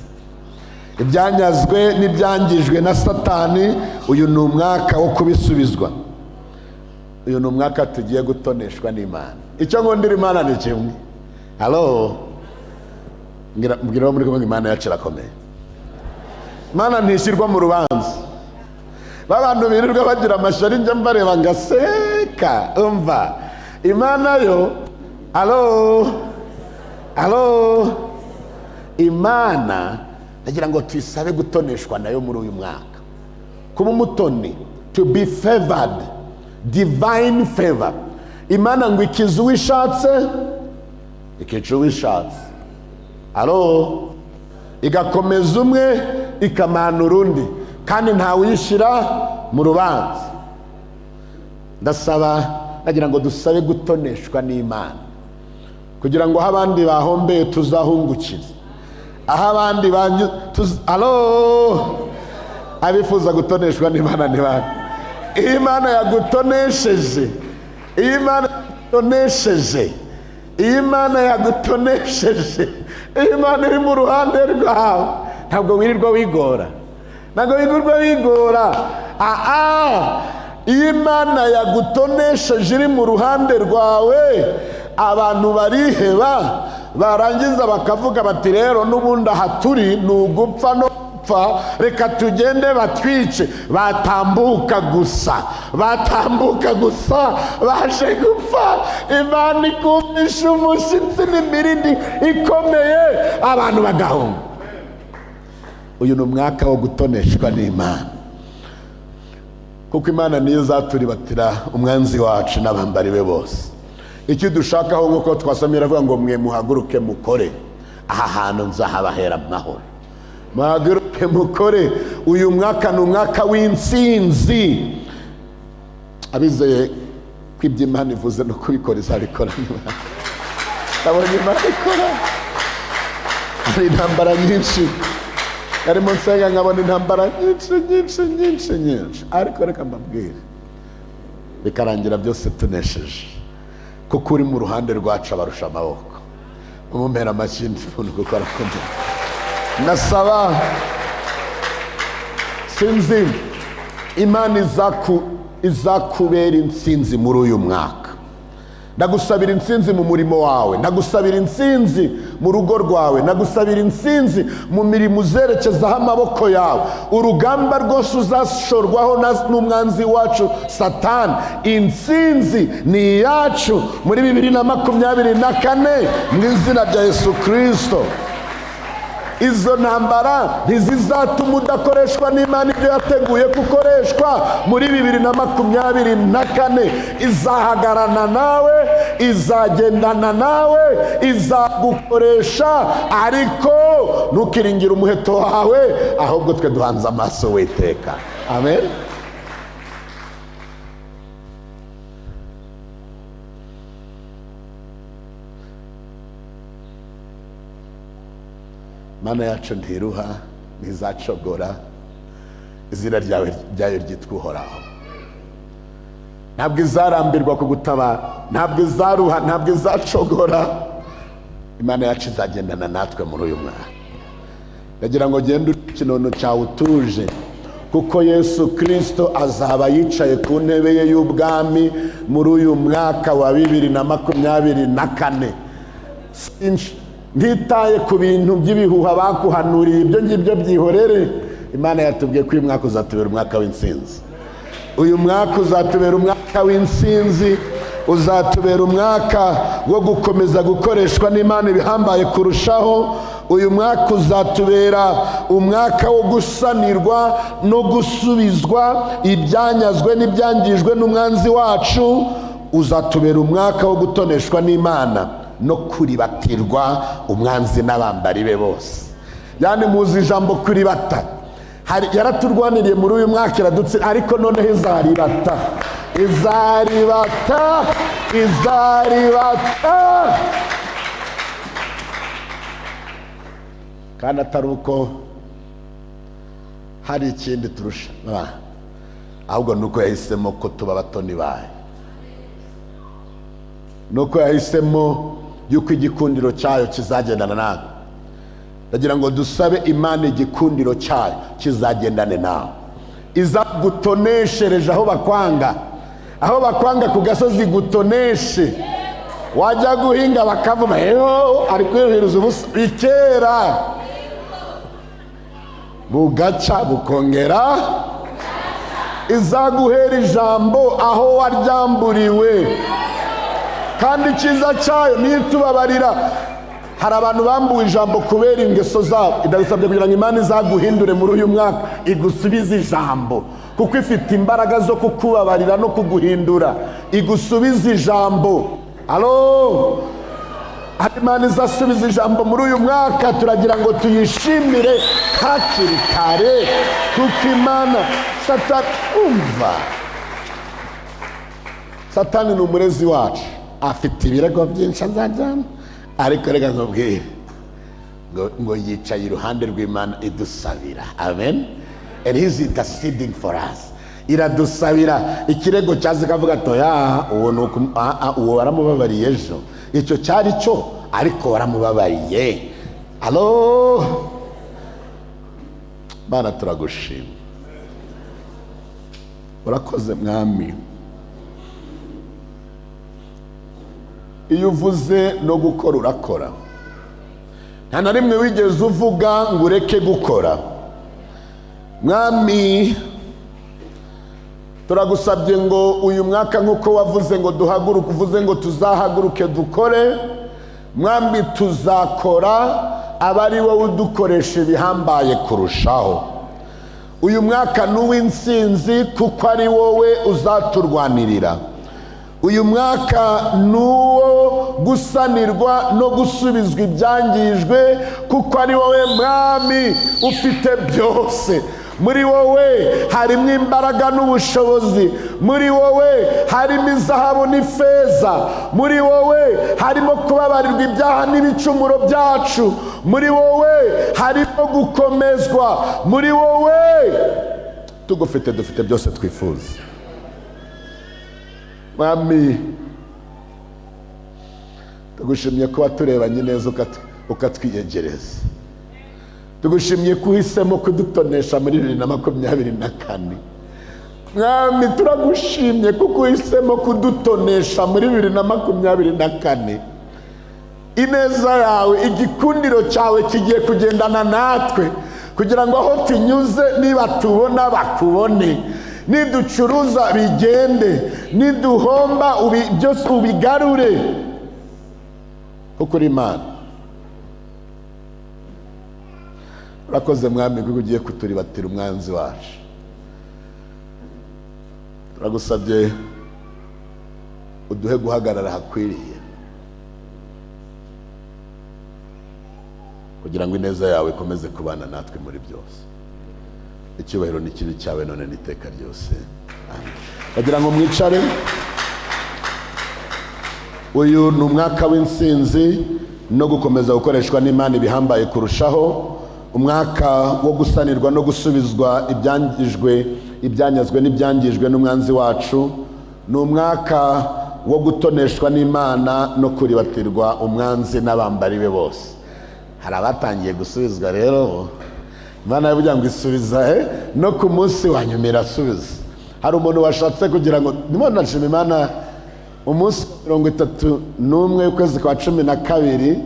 ibyanyazwe n'ibyangijwe na Satani. Uyu ni umwaka wo kubisubizwa. Uyu ni umwaka tugiye gutoneshwa n'Imana. Icyo ngondira Imana ni kimwe. Hello, mbwira muri kumwe, Imana yacu irakomeye. Imana ntishyirwa mu rubanza. babantu birirwa bagira amashari njya mbareba ngaseka. Umva Imana yo alo Imana ndagira ngo tuyisabe gutoneshwa nayo muri uyu mwaka, kuba umutoni, to be favored, divine favor. Imana ngo ikiza uwishatse ikica uwishatse, igakomeza umwe ikamanura undi, kandi ntawuyishyira mu rubanza. Ndasaba nagira ngo dusabe gutoneshwa n'Imana, kugira ngo aho abandi bahombeye tuzahungukire, aho abandi abifuza gutoneshwa n'Imana ni bande? Iyo Imana yagutonesheje, iyo Imana yagutonesheje, iyo Imana yagutonesheje, iyo Imana iri mu ruhande rwawe, ntabwo wirirwa wigora, ntabwo wirirwa wigora. Iyo Imana yagutonesheje iri mu ruhande rwawe, abantu bariheba, barangiza bakavuga bati rero n'ubundi aha turi ni ugupfa no gupfa, reka tugende batwice. Batambuka gusa baje gupfa. Imana ikumisha umushyitsi n'imirindi ikomeye, abantu bagahunga. Uyu ni umwaka wo gutoneshwa n'Imana, kuko Imana niyo izaturibatira umwanzi wacu n'abambari be bose. Icyo dushakaho nk'uko twasamira avuga ngo mwe muhaguruke mukore, aha hantu nzahabahera amahoro. Muhaguruke mukore. Uyu mwaka ni umwaka w'intsinzi. Abizeye ko ibyo Imana ivuze no kubikora izabikora. Nabonye Imana ikora. Hari intambara nyinshi, harimo nsenga nkabona intambara nyinshi, ariko reka mbabwire, bikarangira byose tunesheje, kuko uri mu ruhande rwacu abarusha amaboko. Umumpera amashyi umuntu kuko arakomeye. Nasaba, sinzi, Imana izakubera intsinzi muri uyu mwaka. Ndagusabira intsinzi mu murimo wawe, ndagusabira intsinzi mu rugo rwawe, ndagusabira intsinzi mu mirimo uzerekezaho amaboko yawe. Urugamba rwose uzashorwaho n'umwanzi wacu Satani, intsinzi ni iyacu muri 2024 mu izina rya Yesu Kristo. Izo ntambara ntizizatuma udakoreshwa n'Imana ibyo yateguye gukoreshwa muri 2024. Izahagarana nawe, izagendana nawe, izagukoresha, ariko ntukiringire umuheto wawe, ahubwo twe duhanze amaso Uwiteka. Amen. Mana yacu ntiruha, ntizacogora, izina ryayo ryitwa Uhoraho. Ntabwo izarambirwa kugutabara, ntabwo izaruha, ntabwo izacogora. Imana yacu izagendana natwe muri uyu mwaka. Ndagira ngo genda ikinono cyawe utuje, kuko Yesu Kristo azaba yicaye ku ntebe ye y'ubwami muri uyu mwaka wa 2024. Ntitaye ku bintu by'ibihuha bakuhanuriye, ibyo ngibyo byihorere. Imana yatubwiye ko uyu mwaka uzatubera umwaka w'intsinzi. Uyu mwaka uzatubera umwaka w'intsinzi, uzatubera umwaka wo gukomeza gukoreshwa n'Imana ibihambaye kurushaho. Uyu mwaka uzatubera umwaka wo gusanirwa no gusubizwa ibyanyazwe n'ibyangijwe n'umwanzi wacu. Uzatubera umwaka wo gutoneshwa n'Imana no kuribatirwa umwanzi n'abambari be bose. Yani muzi ijambo kuribata, yaraturwaniriye muri uyu mwaka iradutse, ariko noneho izaribata. Kandi atari uko hari ikindi turusha, ahubwo nuko yahisemo ko tuba abatoni bayo, nuko yahisemo yuko igikundiro cyayo kizagendana nawe. Ndagira ngo dusabe Imana igikundiro cyayo kizagendane nawe, izagutoneshereje aho bakwanga ku gasozi gutoneshe. Wajya guhinga bakavuga ari kwihiriza ubusa, bikera bugaca bukongera izaguhera ijambo aho waryamburiwe, kandi icyiza cyayo niyo itubabarira. Hari abantu bambuwe ijambo kubera ingeso zabo. Ndagusabye kugira ngo Imana izaguhindure muri uyu mwaka, igusubize ijambo, kuko ifite imbaraga zo kukubabarira no kuguhindura. Igusubize ijambo. Alo, Imana izasubiza ijambo muri uyu mwaka. Turagira ngo tuyishimire hakiri kare, kuko Imana Satani ni umurezi wacu, afite ibirego byinshi azajyana, ariko reka nkubwire ngo yicaye iruhande rw'Imana idusabira. Amen. And he is interceding for us. Iradusabira. Ikirego cyaze kavuga toya uwo waramubabariye ejo, icyo cyari cyo, ariko waramubabariye. Alo, Bana turagushima, urakoze mwami. Iyo uvuze no gukora urakora, nta na rimwe wigeze uvuga ngo ureke gukora. Mwami, turagusabye ngo uyu mwaka nk'uko wavuze ngo duhaguruke, uvuze ngo tuzahaguruke dukore. Mwami, tuzakora, aba ari wowe udukoresha ibihambaye kurushaho. Uyu mwaka ni uw'intsinzi, kuko ari wowe uzaturwanirira. Uyu mwaka ni uwo gusanirwa no gusubizwa ibyangijwe, kuko ari wowe Mwami ufite byose. Muri wowe harimo imbaraga n'ubushobozi, muri wowe harimo izahabu n'ifeza, muri wowe harimo kubabarirwa ibyaha n'ibicumuro byacu, muri wowe harimo gukomezwa, muri wowe tugufite, dufite byose twifuza. Mwami, tugushimye ko waturebanye neza ukatwiyegereza. Tugushimye ko uhisemo kudutonesha muri 2024. Mwami, turagushimye kuko uhisemo kudutonesha muri 2024. Ineza yawe, igikundiro cyawe kigiye kugendana natwe, kugira ngo aho tunyuze niba tubona bakubone, niducuruza bigende, niduhomba byose ubigarure, kuko uri Imana. Urakoze Mwami, kuko ugiye kuturibatira umwanzi wacu. Turagusabye uduhe guhagarara hakwiriye, kugira ngo ineza yawe ikomeze kubana natwe muri byose. Icyubahiro ni ikintu cyawe none n'iteka ryose. Amen. Kugira ngo mwicare. Uyu ni umwaka w'intsinzi no gukomeza gukoreshwa n'Imana ibihambaye kurushaho, umwaka wo gusanirwa no gusubizwa ibyanyazwe n'ibyangijwe n'umwanzi wacu. Ni umwaka wo gutoneshwa n'Imana no kuribatirwa umwanzi n'abambari be bose. Hari abatangiye gusubizwa rero, Imana yavuga ngo isubiza no ku munsi wa nyuma irasubiza. Hari umuntu washatse kugira ngo ndimo ndashima Imana, umunsi 31 y'ukwezi kwa 12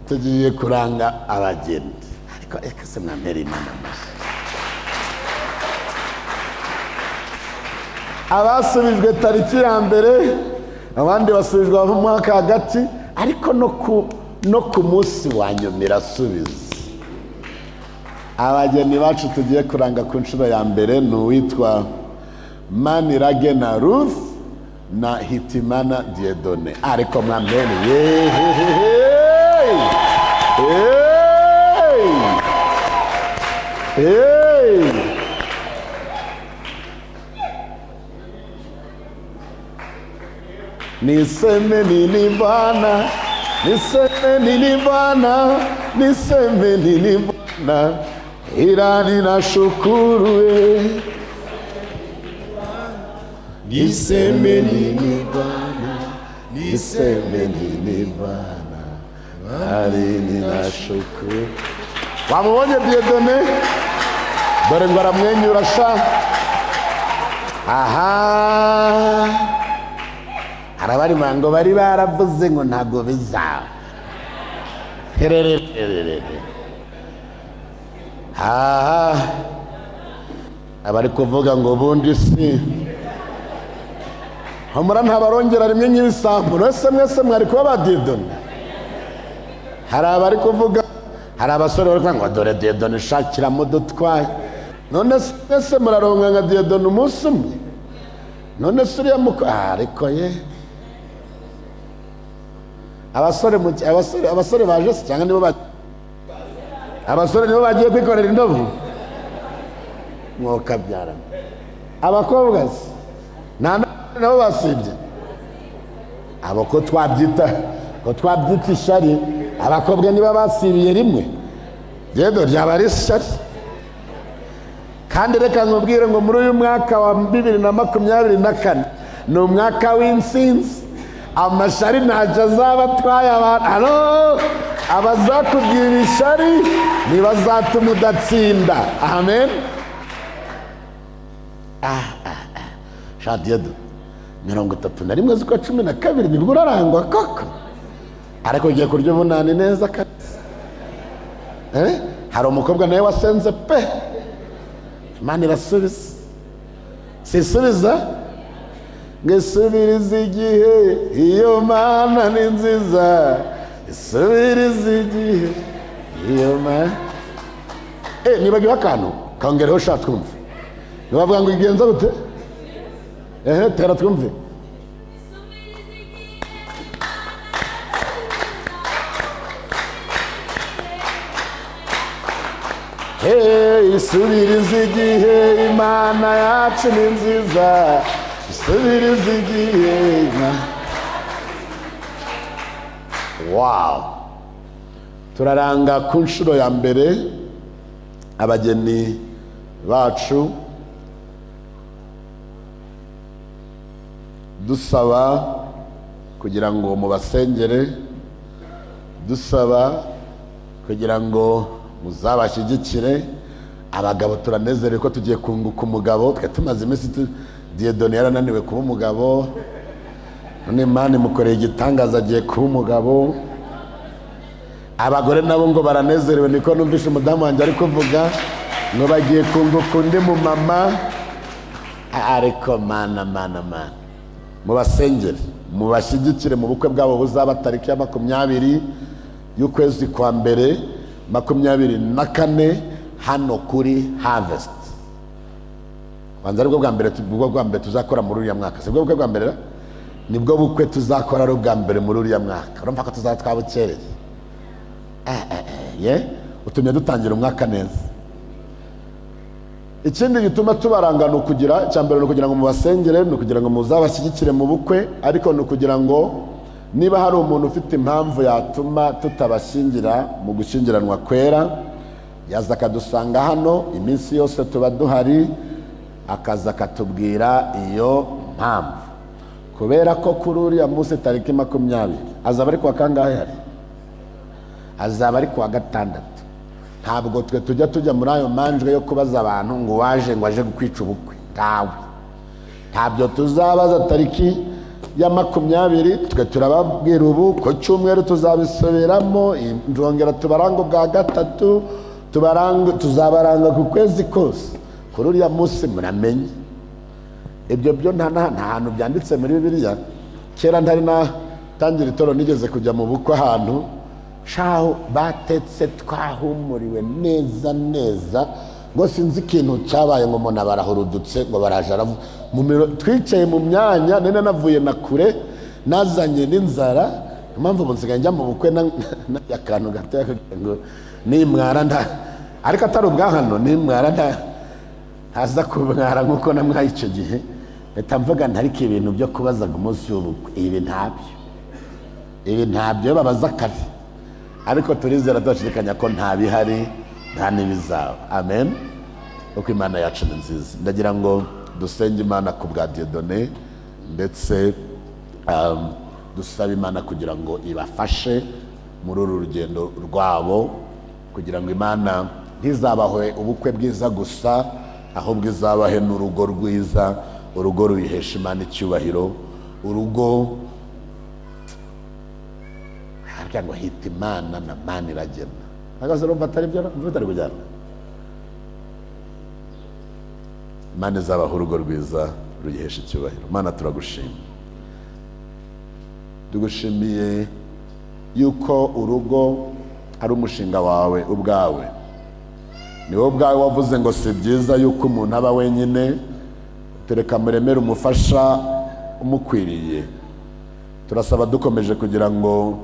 tugiye kuranga abageni. Ariko ekase mwamera Imana maso. Abasubijwe tariki ya mbere, abandi basubijwe mu mwaka hagati, ariko no ku munsi wa nyuma irasubiza. Abageni bacu tugiye kuranga ku nshuro ya mbere ni uwitwa Maniragena Ruth na Hitimana Diedone. Ariko mwambeni niseme nilivana, niseme nilivana, niseme nilivana, ila ninashukuru niseme nilivana, niseme nilivana, hali ninashukuru. Wamubonye Diedone? Dore ngo aramwenyura sha. Aha, harabari mango bari baravuze ngo ntago bizaba. Aha, abari kuvuga ngo ubundi si humura ntabarongera rimwe nk'ibisambu. Mwese mwari kuba ba Dieudonné. Hari abari kuvuga, hari abasore bari kuvuga ngo dore Dieudonné shakiramo dutwaye. None se muraronga nka Dieudonné umunsi umwe? None se uriya ariko ye abasore baje se cyangwa nibo abasore nibo bagiye kwikorera indobo? Mwokabyarana. Abakobwa se nabo basibye. Abo ko twabyita ishari, abakobwa niba basibiye rimwe rero ryaba ari ishari. Kandi reka nkubwire ngo muri uyu mwaka wa 2024 ni umwaka w'intsinzi. Amashari ntacyo azaba atwaye abantu. Abazakubwira ishari ntibazatuma udatsinda. Amen. Shadiyedo 31 z'ukwa 12 nibwo urarangwa koko. Ariko ugiye kurya ubunani neza kabisa. Hari umukobwa nawe wasenze pe, Imana irasubiza. Sisubiza ngesubiriza igihe, iyo Mana ni nziza. Isubiriza igihe, iyo Mana. Nibagiwe akantu kongereho sha twumve. Nibavuga ngo igenza gute? Tera twumve. Isubiriza igihe, Imana yacu ni nziza. Isubiriza igihe. Wow. Turaranga ku nshuro ya mbere abageni bacu dusaba kugira ngo mubasengere, dusaba kugira ngo muzabashyigikire. Abagabo turanezerewe ko tugiye kunguka umugabo. Twe tumaze iminsi Dieudonné yarananiwe kuba umugabo, none Imana imukoreye igitangaza agiye kuba umugabo. Abagore nabo ngo baranezerewe, niko numvishe umudamu wanjye ari kuvuga ngo bagiye kunguka undi mu mama. Ariko mana mubasengere, mubashyigikire mu bukwe bwabo buzaba tariki ya 20 y'ukwezi kwa mbere 24 hano kuri Harvest. Wanza aribwo bwa mbere tuzakora muri uriya mwaka. Sibwo bukwe bwa mbere? Nibwo bukwe tuzakora ari ubwa mbere muri uriya mwaka. Urumva ko tuzaba twabukereye. Utumye dutangira umwaka neza. Ikindi gituma tubaranga no kugira cyambere no kugira ngo mubasengere, no kugira ngo muzabashyigikire mu bukwe, ariko no kugira ngo niba hari umuntu ufite impamvu yatuma tutabashingira mu gushyingiranwa kwera, yaza akadusanga hano. Iminsi yose tuba duhari, akaza akatubwira iyo mpamvu. Kubera ko kuri uriya munsi tariki 20 azaba ari kwa kangahe hari? Azaba ari kwa gatandatu. Ntabwo twe tujya muri ayo manjwe yo kubaza abantu ngo waje ngo aje gukwica ubukwe. Ntabyo tuzabaza tariki ya 20. Twe turababwira ubu ko cyumweru tuzabisubiramo. Ndongera tubaranga bwa gatatu, tuzabaranga ku kwezi kose. Kuri uriya munsi muramenye ibyo byo nta hantu byanditse muri Bibiliya. Kera ntari natangira itoro nigeze kujya mu bukwe ahantu shaho batetse twahumuriwe neza ngo sinzi ikintu cyabaye ngo umuntu barahurudutse ngo baraje twicaye mu myanya nene navuye na kure nazanye n'inzara. Impamvu ubu nsigaye njya mu bukwe n'akantu gato ngo nimwara ariko atari ubwa hano, nimwara ntaza kubwara nk'uko namwaye icyo gihe. Leta mvuga ntariko ibintu byo kubazaga umunsi w'ubukwe, ibi ntabyo babaza kare. Ariko turizera tudashidikanya ko nta bihari nta n'ibizaba. Amen. Uko Imana yacu ni nziza. Ndagira ngo dusenge Imana ku bwa Dieudonné, ndetse dusaba Imana kugira ngo ibafashe muri uru rugendo rwabo, kugira ngo Imana ntizabahwe ubukwe bwiza gusa, ahubwo izabahe n'urugo rwiza, urugo ruyihesha Imana icyubahiro, urugo harya ngo hita Imana na Mana iragena. Agaze urumva atari byo mvuga ari kujyana. Imana izabaha urugo rwiza ruyihesha icyubahiro. Mana turagushima, tugushimiye yuko urugo ari umushinga wawe ubwawe. Ni wowe ubwawe wavuze ngo si byiza yuko umuntu aba wenyine, tereka muremere umufasha umukwiriye. Turasaba dukomeje kugira ngo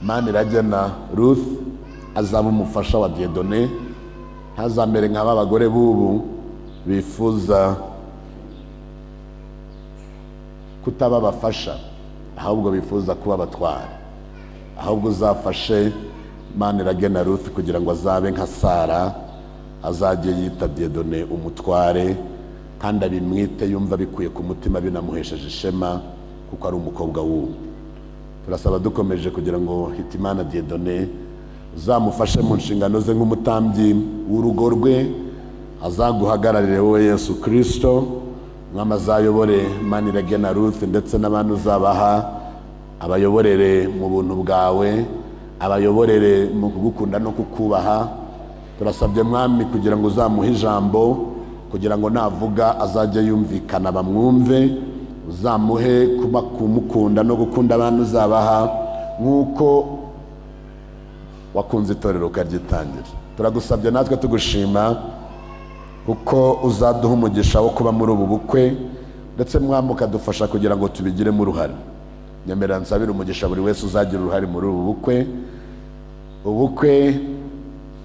Maniragena Ruth azaba umufasha wa Dieudonné, ntazamere nk'aba bagore b'ubu bifuza kutaba abafasha, ahubwo bifuza kuba abatwara. Ahubwo uzafashe Maniragena Ruth kugira ngo azabe nka Sara, azajye yita Dieudonné umutware, kandi abimwite yumva bikuye ku mutima binamuhesheje ishema kuko ari umukobwa w'ubu. Turasaba dukomeje kugira ngo Hitimana Dieudonné uzamufashe mu nshingano ze nk'umutambyi w'urugo rwe, azaguhagararire wowe Yesu Kristo, mwama azayobore Maniragena Ruth ndetse n'abantu uzabaha, abayoborere mu buntu bwawe, abayoborere mu kugukunda no kukubaha. Turasabye mwami kugira ngo uzamuhe ijambo, kugira ngo navuga azajye yumvikana bamwumve, uzamuhe kuba kumukunda no gukunda abantu uzabaha nk'uko wakunze itorero ukaryitangira. Turagusabye natwe tugushima kuko uzaduha umugisha wo kuba muri ubu bukwe, ndetse mwami ukadufasha kugira ngo tubigiremo uruhare. Nyemerera nsabire umugisha buri wese uzagira uruhare muri ubu bukwe. Ubukwe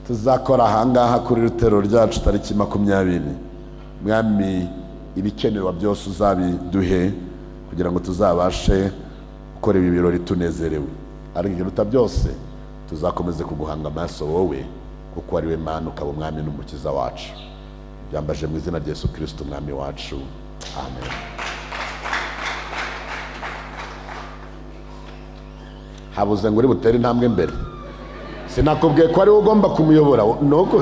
tuzakora ahangaha kuri rutero ryacu tariki 20. Mwami ibikenerwa byose uzabiduhe kugira ngo tuzabashe gukora ibi birori tunezerewe. Ariko ikiruta byose tuzakomeze kuguhanga amaso wowe, kuko ari we Mana ukaba umwami n'umukiza wacu. Byambaje mu izina rya Yesu Kristo umwami wacu, amen. Habuze ngo uri butere intambwe mbere? Sinakubwiye ko ari wowe ugomba kumuyobora nuko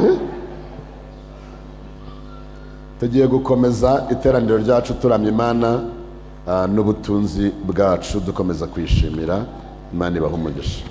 tugiye gukomeza iteraniro ryacu turamya Imana n'ubutunzi bwacu, dukomeza kwishimira. Imana ibahe umugisha.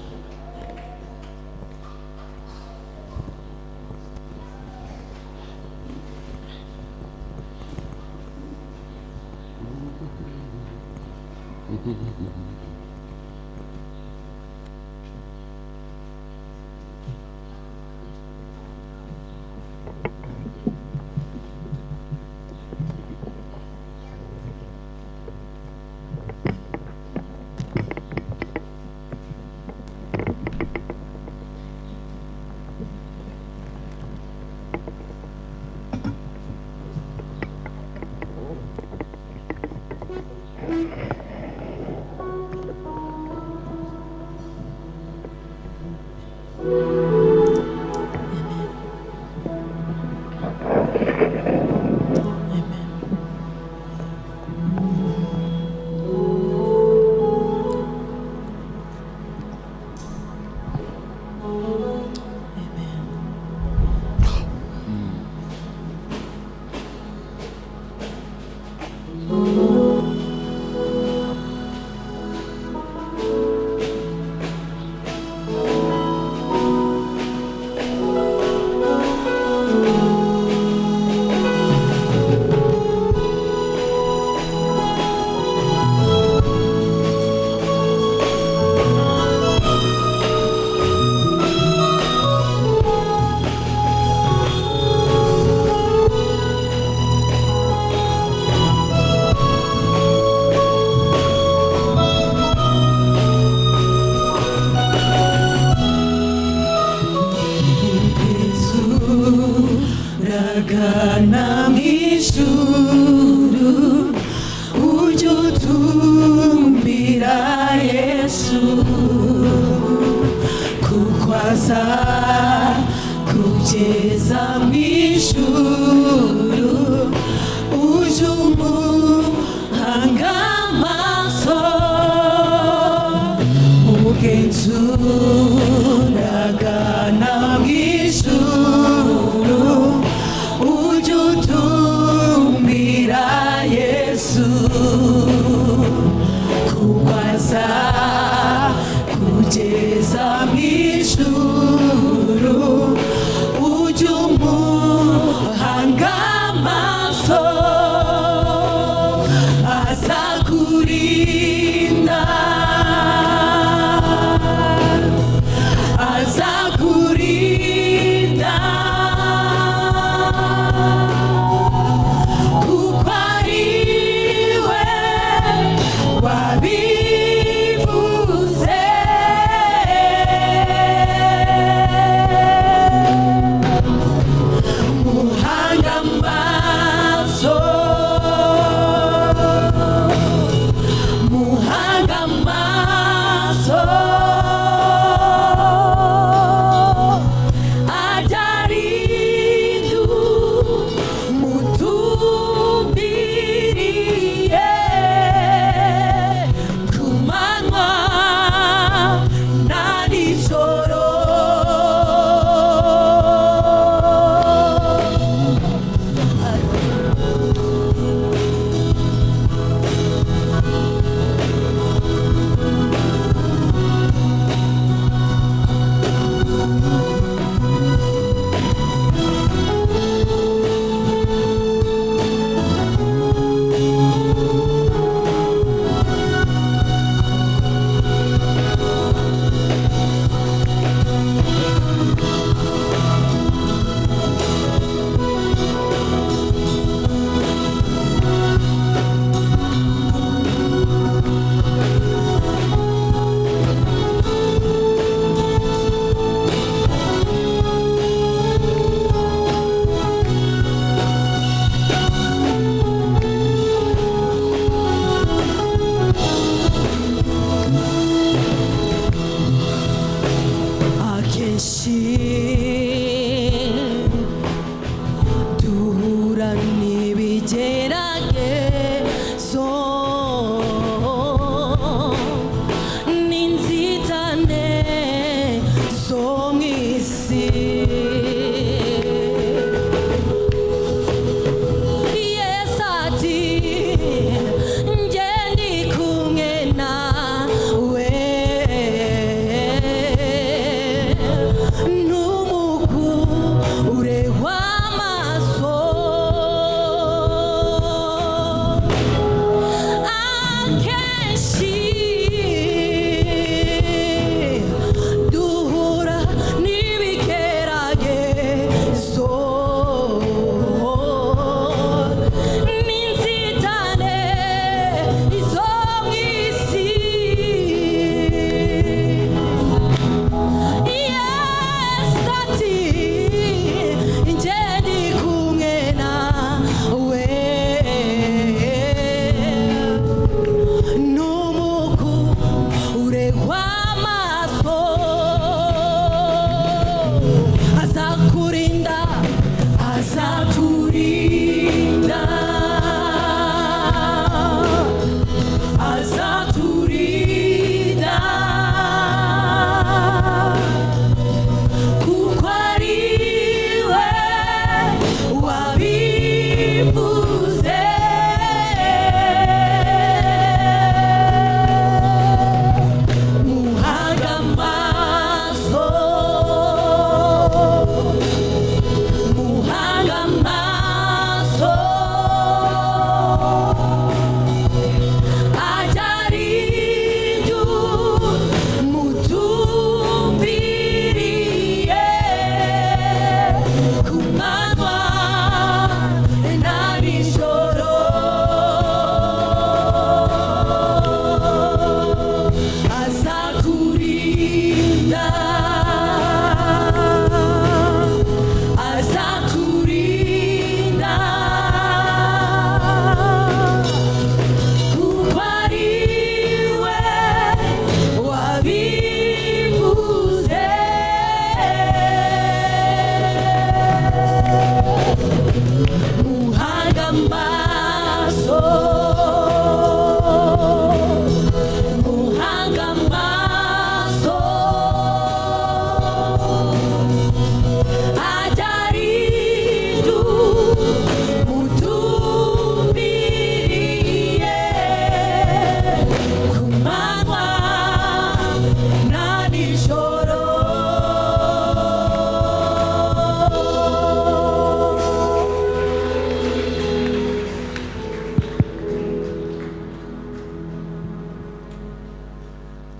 Hangamaso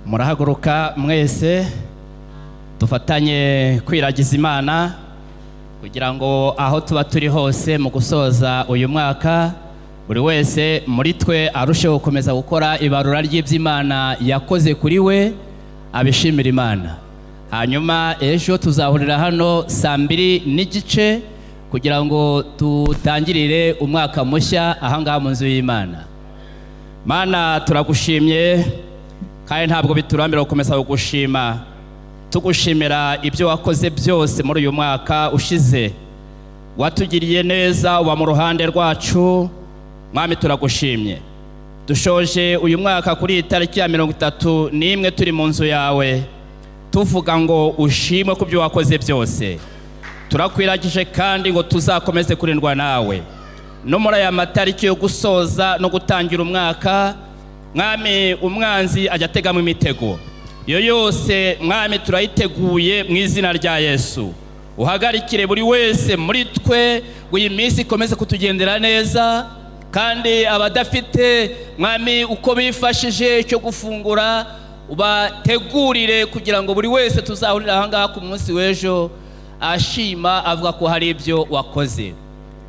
murahaguruka mwese dufatanye kwiragiza Imana kugira ngo aho tuba turi hose mu gusoza uyu mwaka buri wese muri twe arusheho gukomeza gukora ibarura ry'iby'Imana yakoze kuri we abishimira Imana. Hanyuma ejo tuzahurira hano 2:30 kugira ngo tutangirire umwaka mushya ahangaha mu nzu y'Imana. Mana turagushimye kandi ntabwo biturambira gukomeza kugushima, tugushimira ibyo wakoze byose muri uyu mwaka ushize. Watugiriye neza, uba mu ruhande rwacu. Mwami turagushimye, dushoje uyu mwaka kuri tariki ya 31 turi mu nzu yawe tuvuga ngo ushimwe ku byo wakoze byose. Turakwiragije kandi ngo tuzakomeze kurindwa nawe no muri aya matariki yo gusoza no gutangira umwaka. Mwami umwanzi ajya ategamo imitego iyo yose, Mwami turayiteguye mu izina rya Yesu. Uhagarikire buri wese muri twe ngo iyi minsi ikomeze kutugendera neza, kandi abadafite Mwami uko bifashije cyo gufungura ubategurire kugira ngo buri wese tuzahurira ahangaha ku munsi w'ejo ashima avuga ko hari ibyo wakoze.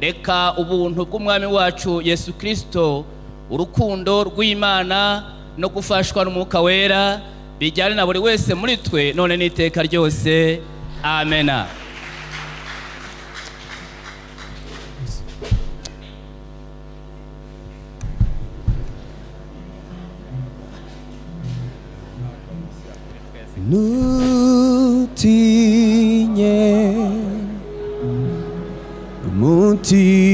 Reka ubuntu bw'Umwami wacu Yesu Kristo, urukundo rw'Imana no gufashwa n'Umwuka Wera bijyane na buri wese muri twe none n'iteka ryose. Amena. Nutinye umutima